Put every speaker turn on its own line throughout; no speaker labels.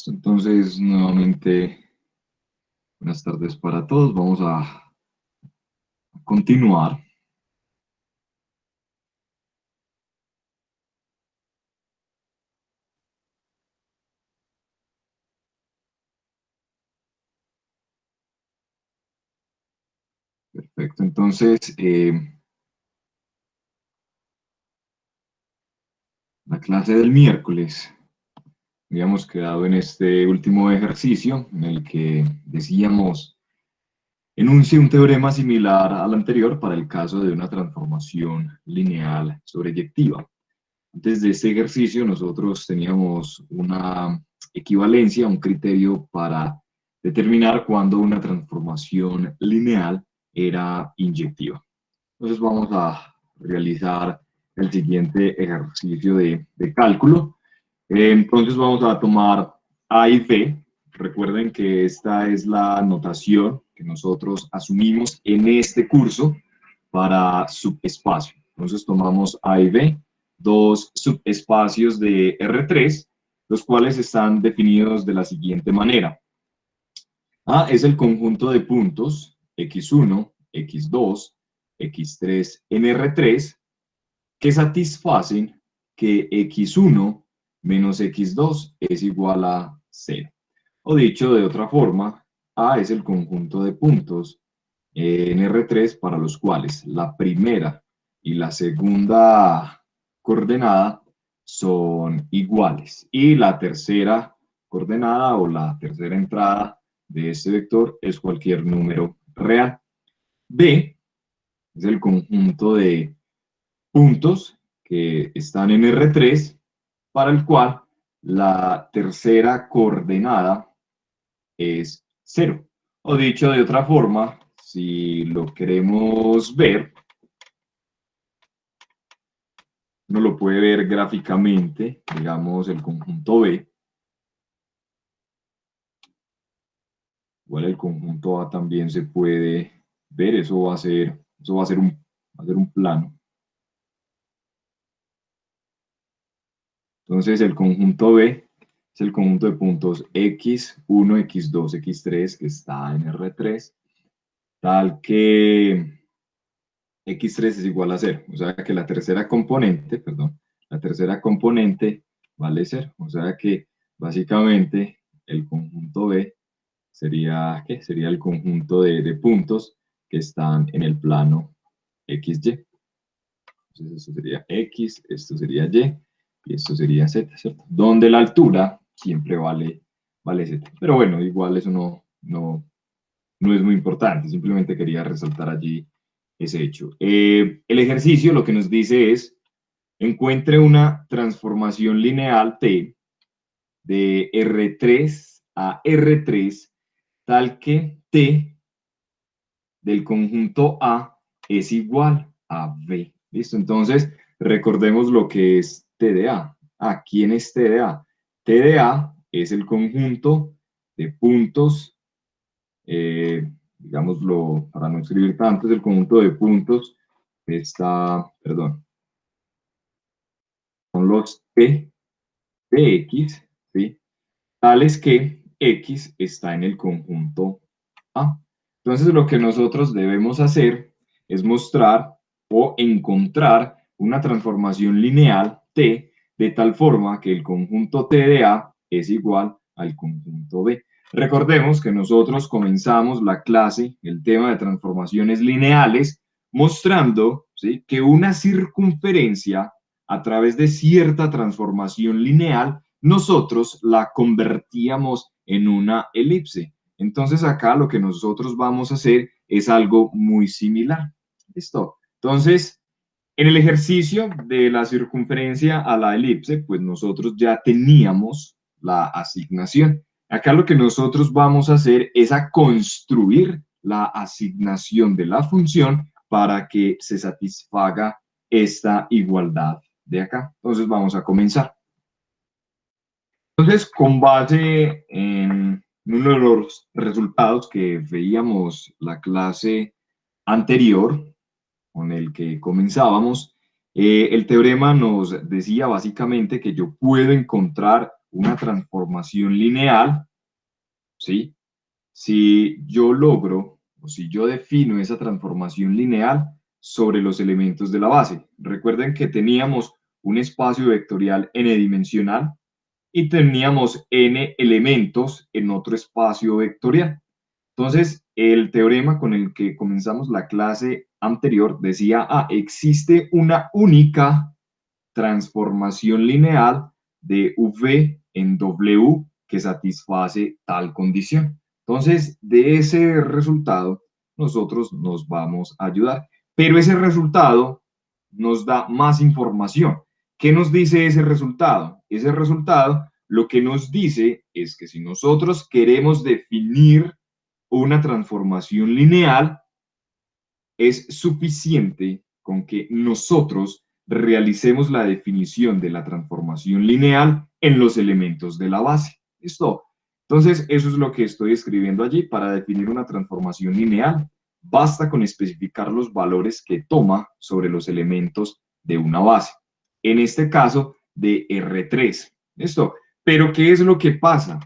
Entonces, nuevamente, buenas tardes para todos. Vamos a continuar. Perfecto. Entonces, la clase del miércoles, habíamos quedado en este último ejercicio en el que decíamos, enuncie un teorema similar al anterior para el caso de una transformación lineal sobreyectiva. Antes de este ejercicio, nosotros teníamos una equivalencia, un criterio para determinar cuándo una transformación lineal era inyectiva. Entonces vamos a realizar el siguiente ejercicio de cálculo. Entonces vamos a tomar A y B. Recuerden que esta es la notación que nosotros asumimos en este curso para subespacio. Entonces tomamos A y B, dos subespacios de R3, los cuales están definidos de la siguiente manera. A es el conjunto de puntos X1, X2, X3 en R3 que satisfacen que X1 menos X2 es igual a 0. O dicho de otra forma, A es el conjunto de puntos en R3 para los cuales la primera y la segunda coordenada son iguales y la tercera coordenada o la tercera entrada de este vector es cualquier número real. B es el conjunto de puntos que están en R3 para el cual la tercera coordenada es 0. O dicho de otra forma, si lo queremos ver, uno lo puede ver gráficamente, digamos el conjunto B. Igual el conjunto A también se puede ver, eso va a ser un plano. Entonces el conjunto B es el conjunto de puntos X1, X2, X3 que está en R3, tal que X3 es igual a 0. O sea que la tercera componente vale 0. O sea que básicamente el conjunto B sería, ¿qué? Sería el conjunto de puntos que están en el plano XY. Entonces esto sería X, esto sería Y y esto sería Z, ¿cierto? Donde la altura siempre vale Z. Pero bueno, igual eso no es muy importante, simplemente quería resaltar allí ese hecho. El ejercicio lo que nos dice es, encuentre una transformación lineal T de R3 a R3 tal que T del conjunto A es igual a B. ¿Listo? Entonces, recordemos lo que es T de A. ¿Quién es T de A? T de A es el conjunto de puntos, digámoslo, para no escribir tanto, es el conjunto de puntos perdón, son los T de X, ¿sí? Tales que X está en el conjunto A. Entonces, lo que nosotros debemos hacer es mostrar o encontrar una transformación lineal T de tal forma que el conjunto T de A es igual al conjunto B. Recordemos que nosotros comenzamos la clase, el tema de transformaciones lineales, mostrando, ¿sí?, que una circunferencia a través de cierta transformación lineal, nosotros la convertíamos en una elipse. Entonces acá lo que nosotros vamos a hacer es algo muy similar. ¿Listo? Entonces, en el ejercicio de la circunferencia a la elipse, pues nosotros ya teníamos la asignación. Acá lo que nosotros vamos a hacer es a construir la asignación de la función para que se satisfaga esta igualdad de acá. Entonces vamos a comenzar. Entonces, con base en uno de los resultados que veíamos la clase anterior, con el que comenzábamos, el teorema nos decía básicamente que yo puedo encontrar una transformación lineal, ¿sí? Si yo logro o si yo defino esa transformación lineal sobre los elementos de la base. Recuerden que teníamos un espacio vectorial n-dimensional y teníamos n elementos en otro espacio vectorial. Entonces, el teorema con el que comenzamos la clase anterior decía, existe una única transformación lineal de V en W que satisface tal condición. Entonces, de ese resultado, nosotros nos vamos a ayudar. Pero ese resultado nos da más información. ¿Qué nos dice ese resultado? Ese resultado lo que nos dice es que si nosotros queremos definir una transformación lineal, es suficiente con que nosotros realicemos la definición de la transformación lineal en los elementos de la base. ¿Listo? Entonces, eso es lo que estoy escribiendo allí para definir una transformación lineal. Basta con especificar los valores que toma sobre los elementos de una base. En este caso, de R3. ¿Listo? Pero, ¿qué es lo que pasa?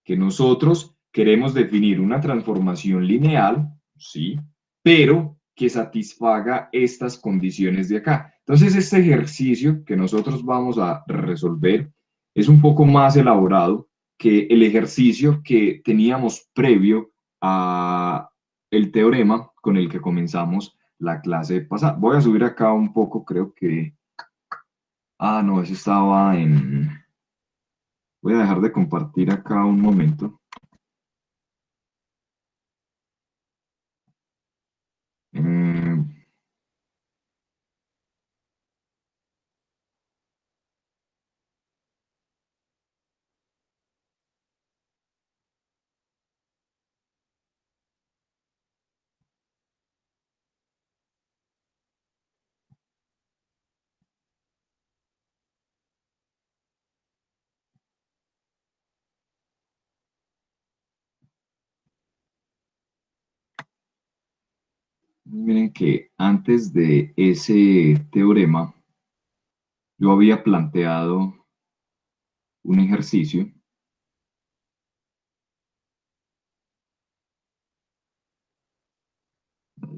Que nosotros queremos definir una transformación lineal, ¿sí? Pero que satisfaga estas condiciones de acá. Entonces, este ejercicio que nosotros vamos a resolver es un poco más elaborado que el ejercicio que teníamos previo a el teorema con el que comenzamos la clase pasada. Voy a subir acá un poco, creo que... no, ese estaba en... Voy a dejar de compartir acá un momento. Eh, Miren que antes de ese teorema, yo había planteado un ejercicio.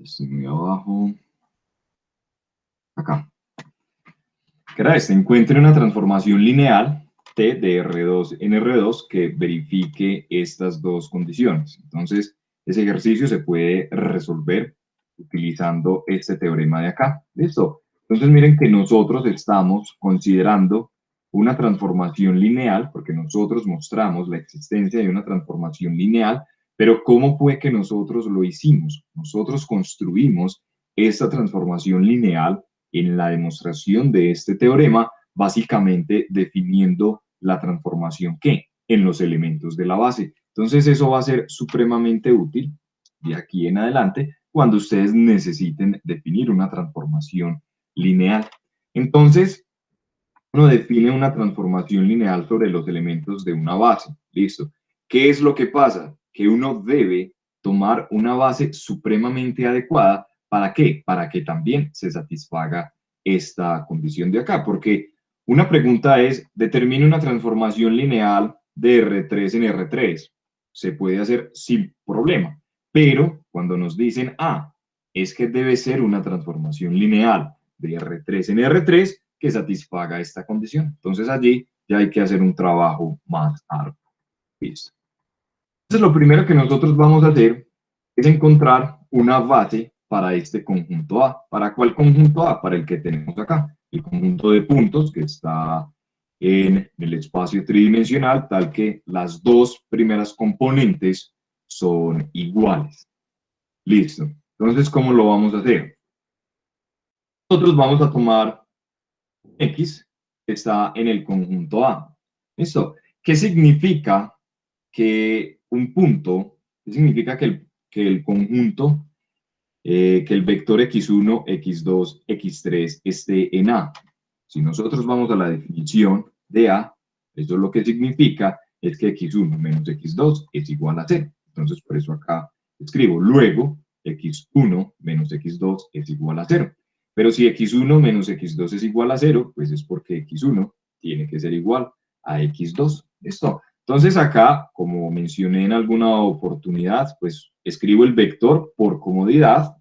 Estoy muy abajo. Acá. Que era este. Encuentre una transformación lineal T de R2 en R2 que verifique estas dos condiciones. Entonces, ese ejercicio se puede resolver utilizando este teorema de acá. ¿Listo? Entonces, miren que nosotros estamos considerando una transformación lineal, porque nosotros mostramos la existencia de una transformación lineal, pero ¿cómo fue que nosotros lo hicimos? Nosotros construimos esta transformación lineal en la demostración de este teorema, básicamente definiendo la transformación que en los elementos de la base. Entonces, eso va a ser supremamente útil de aquí en adelante cuando ustedes necesiten definir una transformación lineal. Entonces, uno define una transformación lineal sobre los elementos de una base. ¿Listo? ¿Qué es lo que pasa? Que uno debe tomar una base supremamente adecuada. ¿Para qué? Para que también se satisfaga esta condición de acá. Porque una pregunta es, determine una transformación lineal de R3 en R3. Se puede hacer sin problema. Pero cuando nos dicen, es que debe ser una transformación lineal de R3 en R3, que satisfaga esta condición. Entonces allí ya hay que hacer un trabajo más arduo. ¿Listo? Entonces lo primero que nosotros vamos a hacer es encontrar una base para este conjunto A. ¿Para cuál conjunto A? Para el que tenemos acá. El conjunto de puntos que está en el espacio tridimensional, tal que las dos primeras componentes son iguales. Listo. Entonces, ¿cómo lo vamos a hacer? Nosotros vamos a tomar X está en el conjunto A. ¿Listo? ¿Qué significa que un punto, qué significa que el conjunto, que el vector x1, x2, x3 esté en A? Si nosotros vamos a la definición de A, eso lo que significa es que x1 menos x2 es igual a 0. Entonces, por eso acá escribo, luego, x1 menos x2 es igual a 0. Pero si x1 menos x2 es igual a 0, pues es porque x1 tiene que ser igual a x2. ¿Listo? Entonces acá, como mencioné en alguna oportunidad, pues escribo el vector por comodidad,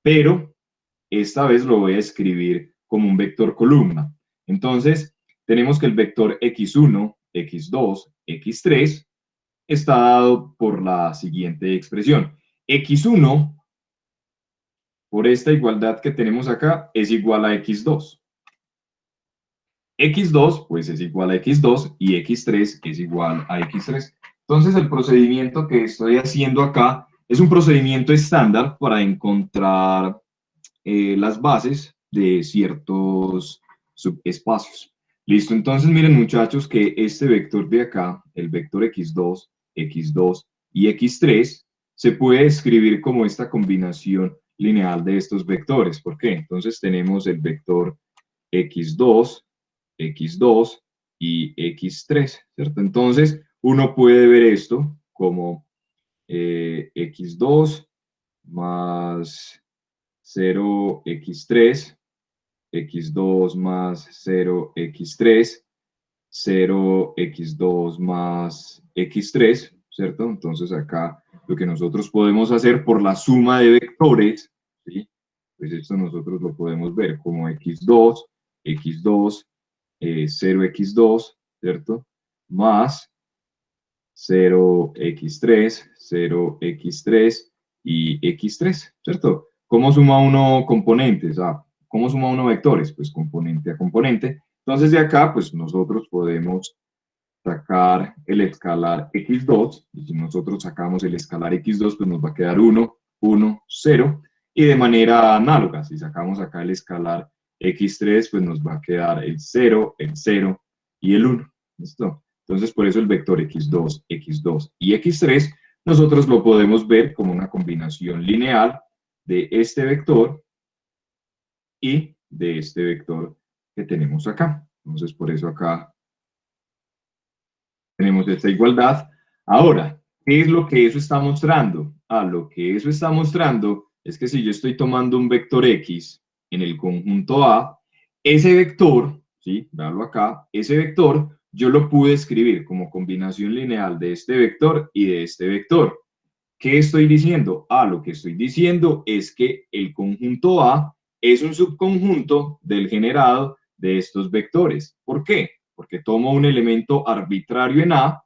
pero esta vez lo voy a escribir como un vector columna. Entonces, tenemos que el vector x1, x2, x3 está dado por la siguiente expresión. x1, por esta igualdad que tenemos acá, es igual a x2. x2, pues es igual a x2 y x3 es igual a x3. Entonces, el procedimiento que estoy haciendo acá es un procedimiento estándar para encontrar las bases de ciertos subespacios. Listo, entonces miren muchachos que este vector de acá, el vector x2, x2 y x3, se puede escribir como esta combinación lineal de estos vectores. ¿Por qué? Entonces tenemos el vector x2, x2 y x3, ¿cierto? Entonces uno puede ver esto como x2 más 0x3, x2 más 0x3, 0x2 más x3, ¿cierto? Entonces acá lo que nosotros podemos hacer por la suma de vectores, ¿sí? Pues esto nosotros lo podemos ver como x2, x2, 0x2, ¿cierto? Más 0x3, 0x3 y x3, ¿cierto? ¿Cómo suma uno componentes? ¿Cómo suma uno vectores? Pues componente a componente. Entonces de acá, pues nosotros podemos sacar el escalar x2, y si nosotros sacamos el escalar x2, pues nos va a quedar 1, 1, 0, y de manera análoga, si sacamos acá el escalar x3, pues nos va a quedar el 0 y el 1, ¿listo? Entonces, por eso el vector x2, x2 y x3, nosotros lo podemos ver como una combinación lineal de este vector y de este vector que tenemos acá. Entonces, por eso acá tenemos esta igualdad. Ahora, ¿qué es lo que eso está mostrando? Lo que eso está mostrando es que si yo estoy tomando un vector X en el conjunto A, ese vector, ¿sí? Véalo acá, ese vector yo lo pude escribir como combinación lineal de este vector y de este vector. ¿Qué estoy diciendo? Lo que estoy diciendo es que el conjunto A es un subconjunto del generado de estos vectores. ¿Por qué? Porque tomo un elemento arbitrario en A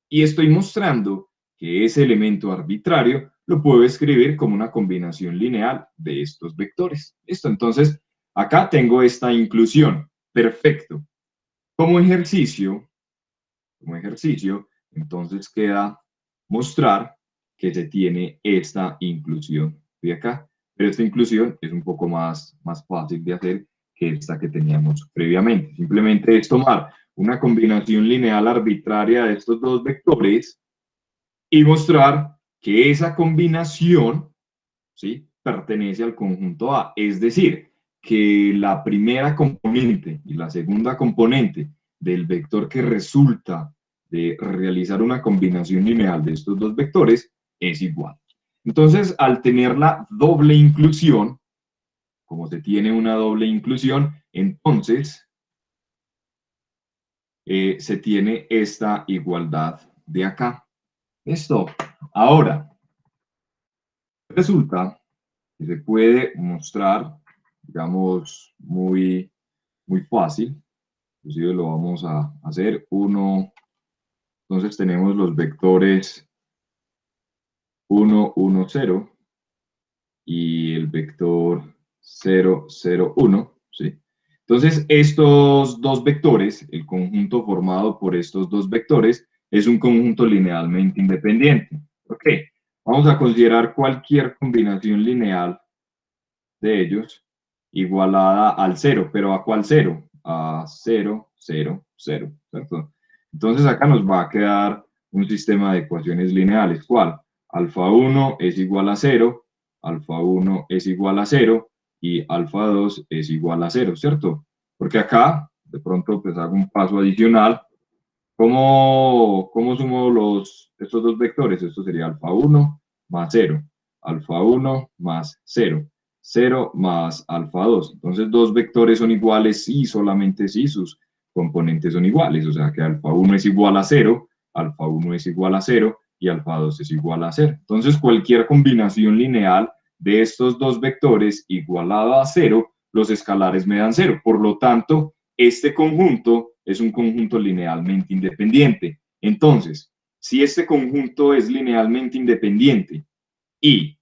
y estoy mostrando que ese elemento arbitrario lo puedo escribir como una combinación lineal de estos vectores. ¿Listo? Entonces, acá tengo esta inclusión. Perfecto. Como ejercicio, entonces queda mostrar que se tiene esta inclusión de acá. Pero esta inclusión es un poco más fácil de hacer que esta que teníamos previamente. Simplemente es tomar una combinación lineal arbitraria de estos dos vectores y mostrar que esa combinación, ¿sí?, pertenece al conjunto A. Es decir, que la primera componente y la segunda componente del vector que resulta de realizar una combinación lineal de estos dos vectores es igual. Entonces, al tener la doble inclusión, como se tiene una doble inclusión, entonces se tiene esta igualdad de acá. Esto. Ahora, resulta que se puede mostrar, digamos, muy fácil. Inclusive lo vamos a hacer. Entonces tenemos los vectores 1, 1, 0 y el vector 0, 0, 1, ¿sí? Entonces, estos dos vectores, el conjunto formado por estos dos vectores, es un conjunto linealmente independiente. Ok, vamos a considerar cualquier combinación lineal de ellos igualada al 0, pero ¿a cuál 0? A 0, 0, 0, ¿cierto? Entonces acá nos va a quedar un sistema de ecuaciones lineales. ¿Cuál? Alfa 1 es igual a 0, alfa 1 es igual a 0 y alfa 2 es igual a 0, ¿cierto? Porque acá, de pronto, pues hago un paso adicional. ¿Cómo sumo estos dos vectores? Esto sería alfa 1 más 0, alfa 1 más 0, 0 más alfa 2. Entonces, dos vectores son iguales si solamente si sus componentes son iguales, o sea que alfa 1 es igual a 0, alfa 1 es igual a 0 y alfa 2 es igual a 0. Entonces, cualquier combinación lineal de estos dos vectores igualada a 0, los escalares me dan 0. Por lo tanto, este conjunto es un conjunto linealmente independiente. Entonces, si este conjunto es linealmente independiente y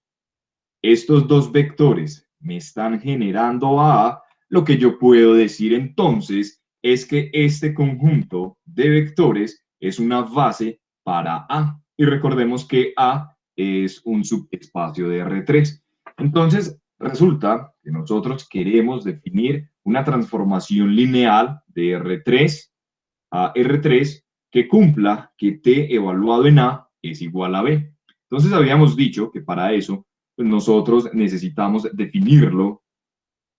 estos dos vectores me están generando A, lo que yo puedo decir entonces es que este conjunto de vectores es una base para A. Y recordemos que A es un subespacio de R3. Entonces, resulta que nosotros queremos definir una transformación lineal de R3 a R3 que cumpla que T evaluado en A es igual a B. Entonces habíamos dicho que para eso pues nosotros necesitamos definirlo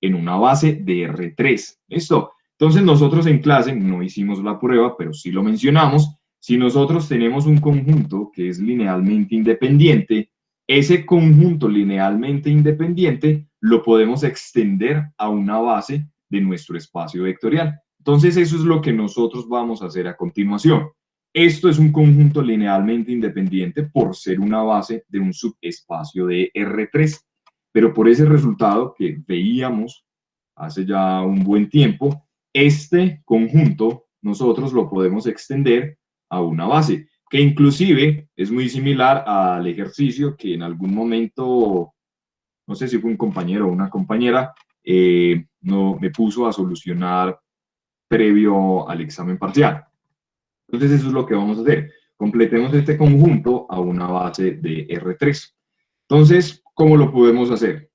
en una base de R3. ¿Listo? Entonces nosotros en clase no hicimos la prueba, pero sí lo mencionamos. Si nosotros tenemos un conjunto que es linealmente independiente, ese conjunto linealmente independiente lo podemos extender a una base de nuestro espacio vectorial. Entonces eso es lo que nosotros vamos a hacer a continuación. Esto es un conjunto linealmente independiente por ser una base de un subespacio de R3, pero por ese resultado que veíamos hace ya un buen tiempo, este conjunto nosotros lo podemos extender a una base, que inclusive es muy similar al ejercicio que en algún momento, no sé si fue un compañero o una compañera, no, me puso a solucionar previo al examen parcial. Entonces eso es lo que vamos a hacer. Completemos este conjunto a una base de R3. Entonces, ¿cómo lo podemos hacer?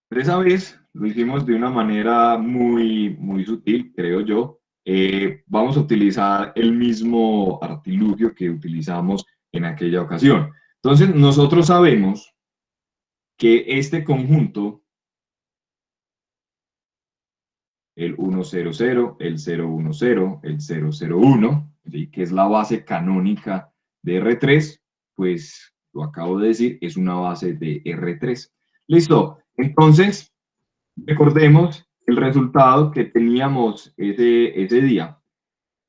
Pero esa vez lo hicimos de una manera muy sutil, creo yo. Vamos a utilizar el mismo artilugio que utilizamos en aquella ocasión. Entonces, nosotros sabemos que este conjunto, el 1, 0, 0, el 0, 1, 0, el 0, 0, 1, ¿sí? Que es la base canónica de R3, pues lo acabo de decir, es una base de R3. Listo. Entonces, recordemos el resultado que teníamos ese día.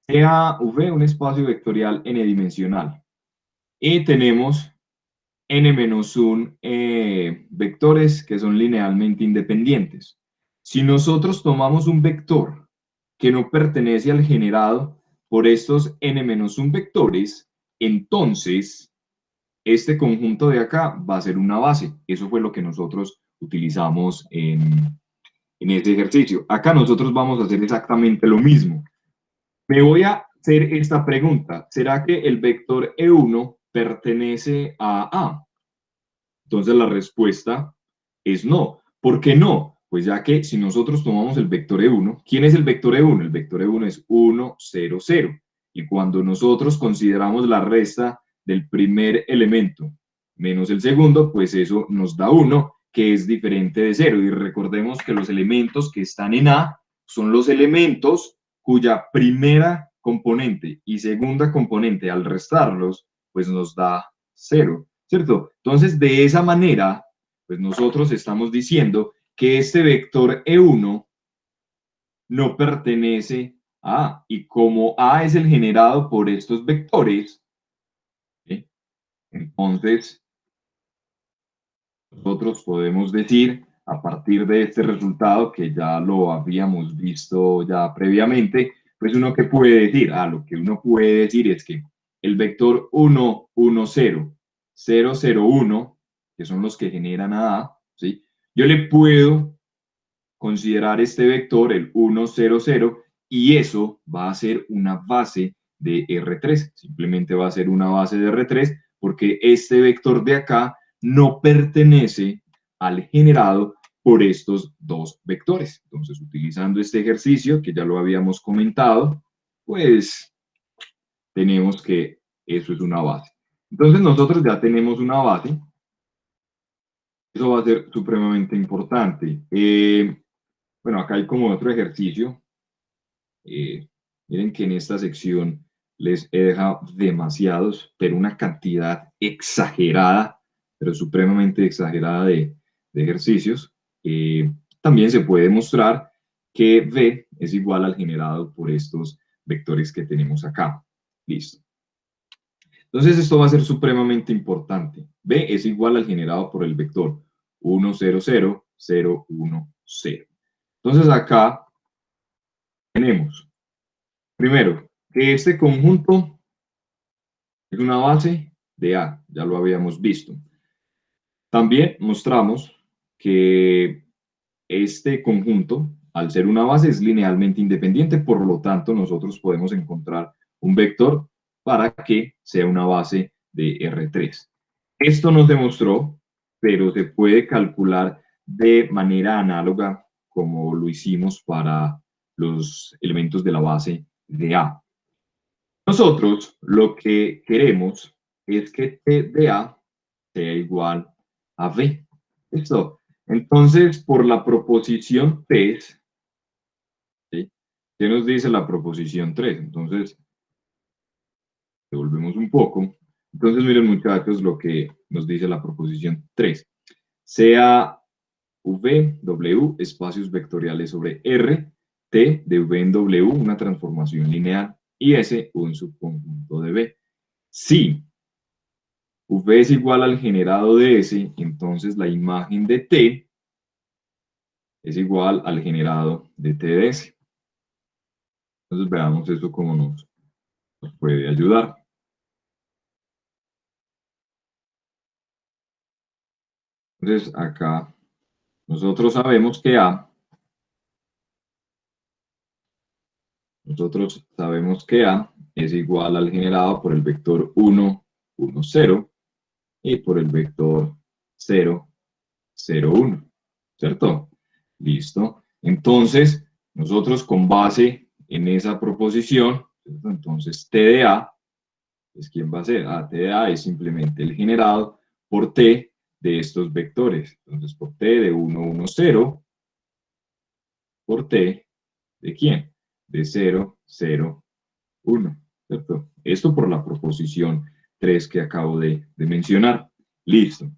Sea V un espacio vectorial n-dimensional. Y tenemos n-1 vectores que son linealmente independientes. Si nosotros tomamos un vector que no pertenece al generado por estos n-1 vectores, entonces este conjunto de acá va a ser una base. Eso fue lo que nosotros utilizamos en este ejercicio. Acá nosotros vamos a hacer exactamente lo mismo. Me voy a hacer esta pregunta. ¿Será que el vector E1 pertenece a A? Entonces la respuesta es no. ¿Por qué no? Pues ya que si nosotros tomamos el vector E1, ¿quién es el vector E1? El vector E1 es 1, 0, 0. Y cuando nosotros consideramos la resta del primer elemento menos el segundo, pues eso nos da 1, que es diferente de 0. Y recordemos que los elementos que están en A son los elementos cuya primera componente y segunda componente al restarlos, pues nos da 0. ¿Cierto? Entonces, de esa manera, pues nosotros estamos diciendo que este vector E1 no pertenece a A. Y como A es el generado por estos vectores, ¿sí? Entonces nosotros podemos decir, a partir de este resultado, que ya lo habíamos visto ya previamente, pues uno que puede decir, lo que uno puede decir es que el vector 1, 1, 0, 0, 0, 1, que son los que generan a, ¿sí? Yo le puedo considerar este vector, el 1, 0, 0, y eso va a ser una base de R3. Simplemente va a ser una base de R3 porque este vector de acá no pertenece al generado por estos dos vectores. Entonces, utilizando este ejercicio que ya lo habíamos comentado, pues tenemos que eso es una base. Entonces, nosotros ya tenemos una base. Eso va a ser supremamente importante. Bueno, acá hay como otro ejercicio. Miren que en esta sección les he dejado demasiados, pero una cantidad exagerada, pero supremamente exagerada de ejercicios. También se puede mostrar que V es igual al generado por estos vectores que tenemos acá. Listo. Entonces esto va a ser supremamente importante. V es igual al generado por el vector 1, 0, 0, 0, 1, 0. Entonces acá tenemos, primero, que este conjunto es una base de A, ya lo habíamos visto. También mostramos que este conjunto, al ser una base, es linealmente independiente, por lo tanto, nosotros podemos encontrar un vector para que sea una base de R3. Esto no se mostró, pero se puede calcular de manera análoga como lo hicimos para los elementos de la base de A. Nosotros lo que queremos es que T de A sea igual a V. ¿Listo? Entonces, por la proposición 3, ¿sí? ¿Qué nos dice la proposición 3? Entonces, devolvemos un poco. Entonces, miren muchachos lo que nos dice la proposición 3. Sea V, W, espacios vectoriales sobre R, T de V en W, una transformación lineal, y S, un subconjunto de V. Si V es igual al generado de S, entonces la imagen de T es igual al generado de T de S. Entonces veamos eso cómo nos puede ayudar. Entonces acá nosotros sabemos que A es igual al generado por el vector 1, 1, 0 y por el vector 0, 0, 1, ¿cierto? Listo. Entonces, nosotros con base en esa proposición, ¿cierto? Entonces T de A es quién va a ser. T de A es simplemente el generado por T de estos vectores. Entonces, por T de 1, 1, 0, por T de quién? De 0, 0, 1, ¿cierto? Esto por la proposición 3 que acabo de mencionar. Listo.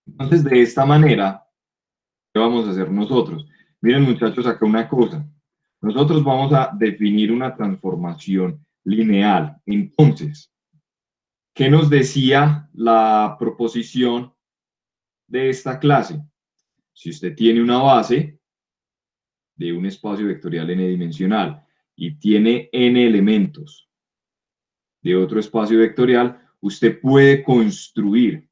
Entonces, de esta manera, ¿qué vamos a hacer nosotros? Miren, muchachos, acá una cosa. Nosotros vamos a definir una transformación lineal. Entonces, ¿qué nos decía la proposición de esta clase? Si usted tiene una base de un espacio vectorial n-dimensional y tiene n elementos de otro espacio vectorial, usted puede construir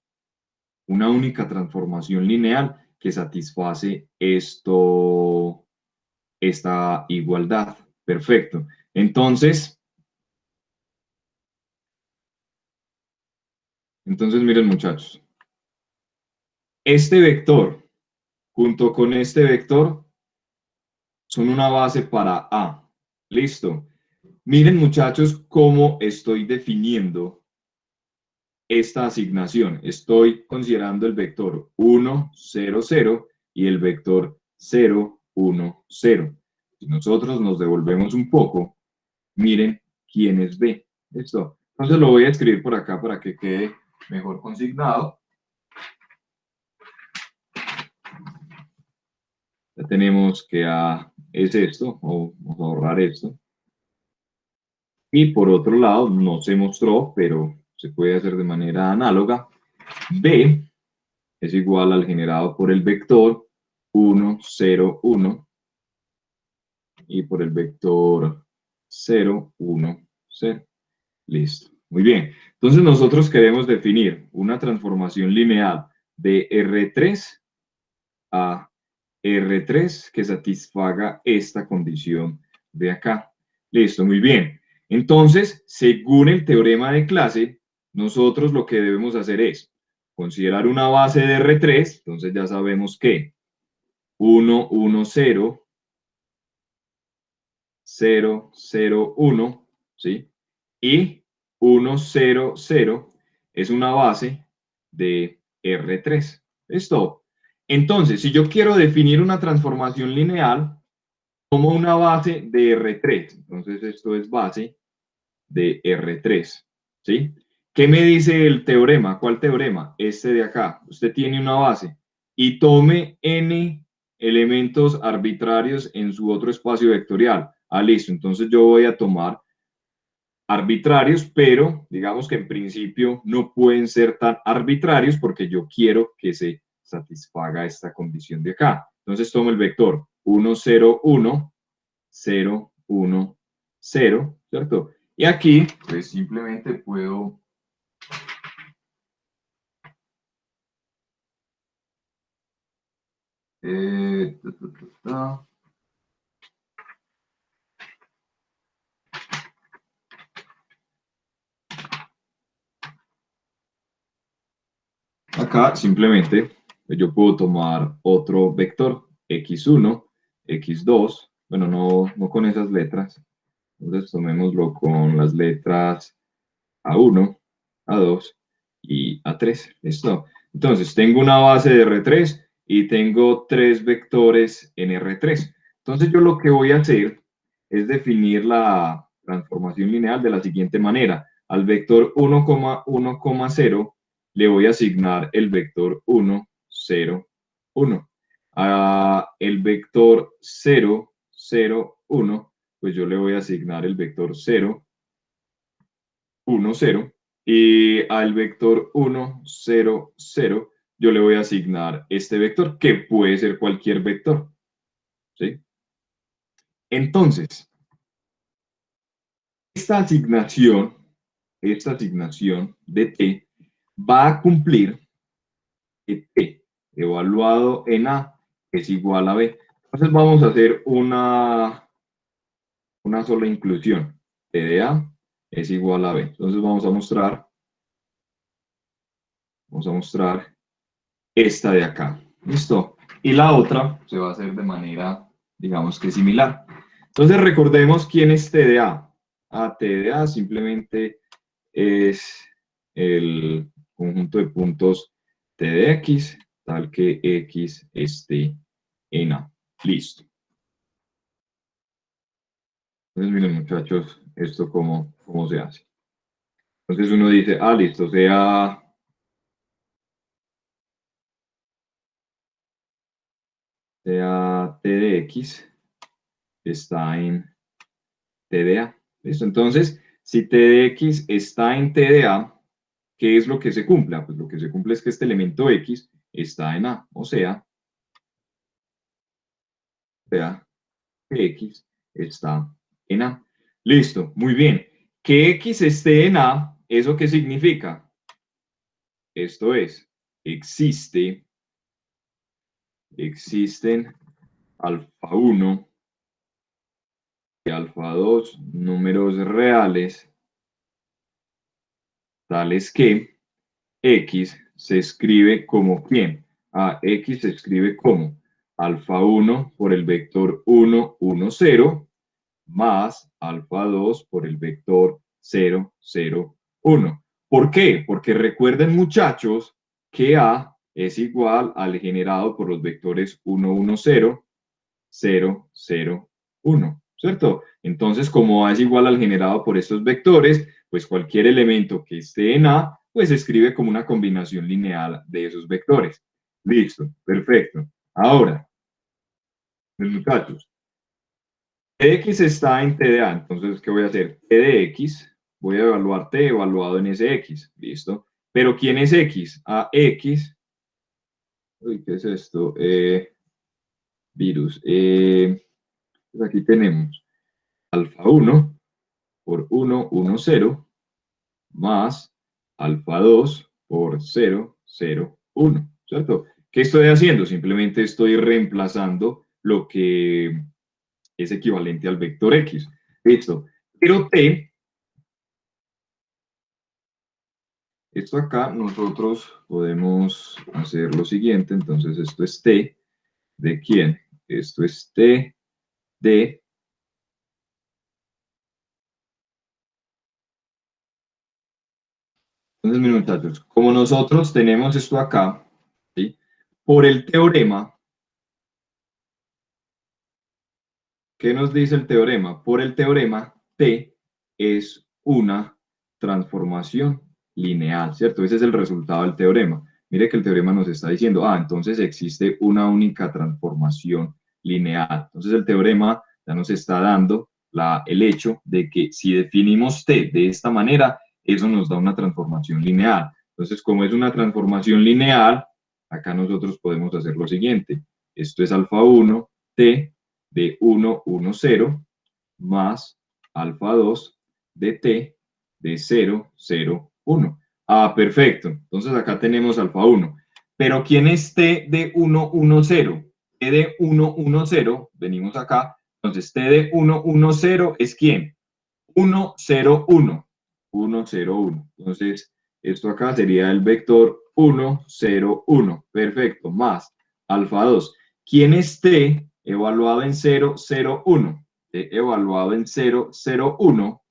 una única transformación lineal que satisface esta igualdad. Perfecto. Entonces miren muchachos, este vector junto con este vector son una base para A. Listo. Miren muchachos cómo estoy definiendo esta asignación. Estoy considerando el vector 1, 0, 0 y el vector 0, 1, 0. Si nosotros nos devolvemos un poco, miren quién es B. ¿Listo? Entonces lo voy a escribir por acá para que quede mejor consignado. Ya tenemos que A es esto, o vamos a ahorrar esto. Y por otro lado, no se mostró, pero se puede hacer de manera análoga. B es igual al generado por el vector 1, 0, 1 y por el vector 0, 1, 0. Listo. Muy bien. Entonces nosotros queremos definir una transformación lineal de R3 a R3 que satisfaga esta condición de acá. Listo, muy bien. Entonces, según el teorema de clase, nosotros lo que debemos hacer es considerar una base de R3, entonces ya sabemos que 1, 1, 0, 0, 0, 1, ¿sí? Y 1, 0, 0 es una base de R3. ¿Listo? Entonces, si yo quiero definir una transformación lineal como una base de R3, entonces esto es base de R3, ¿sí? ¿Qué me dice el teorema? ¿Cuál teorema? Este de acá. Usted tiene una base y tome n elementos arbitrarios en su otro espacio vectorial. Ah, listo, entonces yo voy a tomar arbitrarios, pero digamos que en principio no pueden ser tan arbitrarios porque yo quiero que se satisfaga esta condición de acá. Entonces tomo el vector 1, 0, 1, 0, 1, 0, ¿cierto? Y aquí, pues simplemente puedo eh, ta, ta, ta, acá simplemente yo puedo tomar otro vector, x1, x2, bueno, no con esas letras, entonces tomémoslo con las letras A1, A2 y A3, ¿listo? Entonces tengo una base de R3 y tengo tres vectores en R3. Entonces yo lo que voy a hacer es definir la transformación lineal de la siguiente manera. Al vector 1,1,0 le voy a asignar el vector 1, 0, 1. A el vector 0, 0, 1, pues yo le voy a asignar el vector 0, 1, 0. Y al vector 1, 0, 0, yo le voy a asignar este vector, que puede ser cualquier vector. ¿Sí? Entonces, esta asignación de t va a cumplir que t evaluado en A es igual a B. Entonces vamos a hacer una sola inclusión. T de A es igual a B. Entonces vamos a mostrar esta de acá. ¿Listo? Y la otra se va a hacer de manera, digamos que similar. Entonces recordemos quién es TDA. TDA simplemente es el conjunto de puntos T de X, tal que X esté en A. Listo. Entonces miren muchachos, esto cómo se hace. Entonces uno dice, listo, sea T de X está en TDA. ¿Listo? Entonces, si T de X está en TDA, ¿qué es lo que se cumple? Pues lo que se cumple es que este elemento X está en A, o sea, que X está en A. Listo, muy bien. Que X esté en A, ¿eso qué significa? Esto es, existen alfa 1 y alfa 2 números reales, tales que X se escribe como ¿quién? X se escribe como alfa 1 por el vector 1, 1, 0, más alfa 2 por el vector 0, 0, 1. ¿Por qué? Porque recuerden, muchachos, que A es igual al generado por los vectores 1, 1, 0, 0, 0, 1, ¿cierto? Entonces, como A es igual al generado por estos vectores, pues cualquier elemento que esté en A, pues se escribe como una combinación lineal de esos vectores. Listo, perfecto. Ahora, mis muchachos, X está en T de A, entonces, ¿qué voy a hacer? T de X, voy a evaluar T evaluado en ese X, ¿listo? Pero ¿quién es X? X, uy, ¿qué es esto? Virus. Pues aquí tenemos alfa 1 por 1, 1, 0, más alfa 2 por 0, 0, 1, ¿cierto? ¿Qué estoy haciendo? Simplemente estoy reemplazando lo que es equivalente al vector X. Listo. Pero T, esto acá nosotros podemos hacer lo siguiente. Entonces esto es T de quién? Esto es T de... Entonces, mis muchachos, como nosotros tenemos esto acá, ¿sí? Por el teorema, ¿qué nos dice el teorema? Por el teorema, T es una transformación lineal, ¿cierto? Ese es el resultado del teorema. Mire que el teorema nos está diciendo, entonces existe una única transformación lineal. Entonces el teorema ya nos está dando el hecho de que si definimos T de esta manera, eso nos da una transformación lineal. Entonces, como es una transformación lineal, acá nosotros podemos hacer lo siguiente. Esto es alfa 1, T de 1, 1, 0, más alfa 2 de T de 0, 0, 1. Perfecto. Entonces acá tenemos alfa 1. Pero ¿quién es T de 1, 1, 0? T de 1, 1, 0, venimos acá. Entonces T de 1, 1, 0 es ¿quién? 1, 0, 1. 1, 0, 1. Entonces, esto acá sería el vector 1, 0, 1. Perfecto. Más alfa 2. ¿Quién es T evaluado en 0, 0, 1? T evaluado en 0, 0, 1.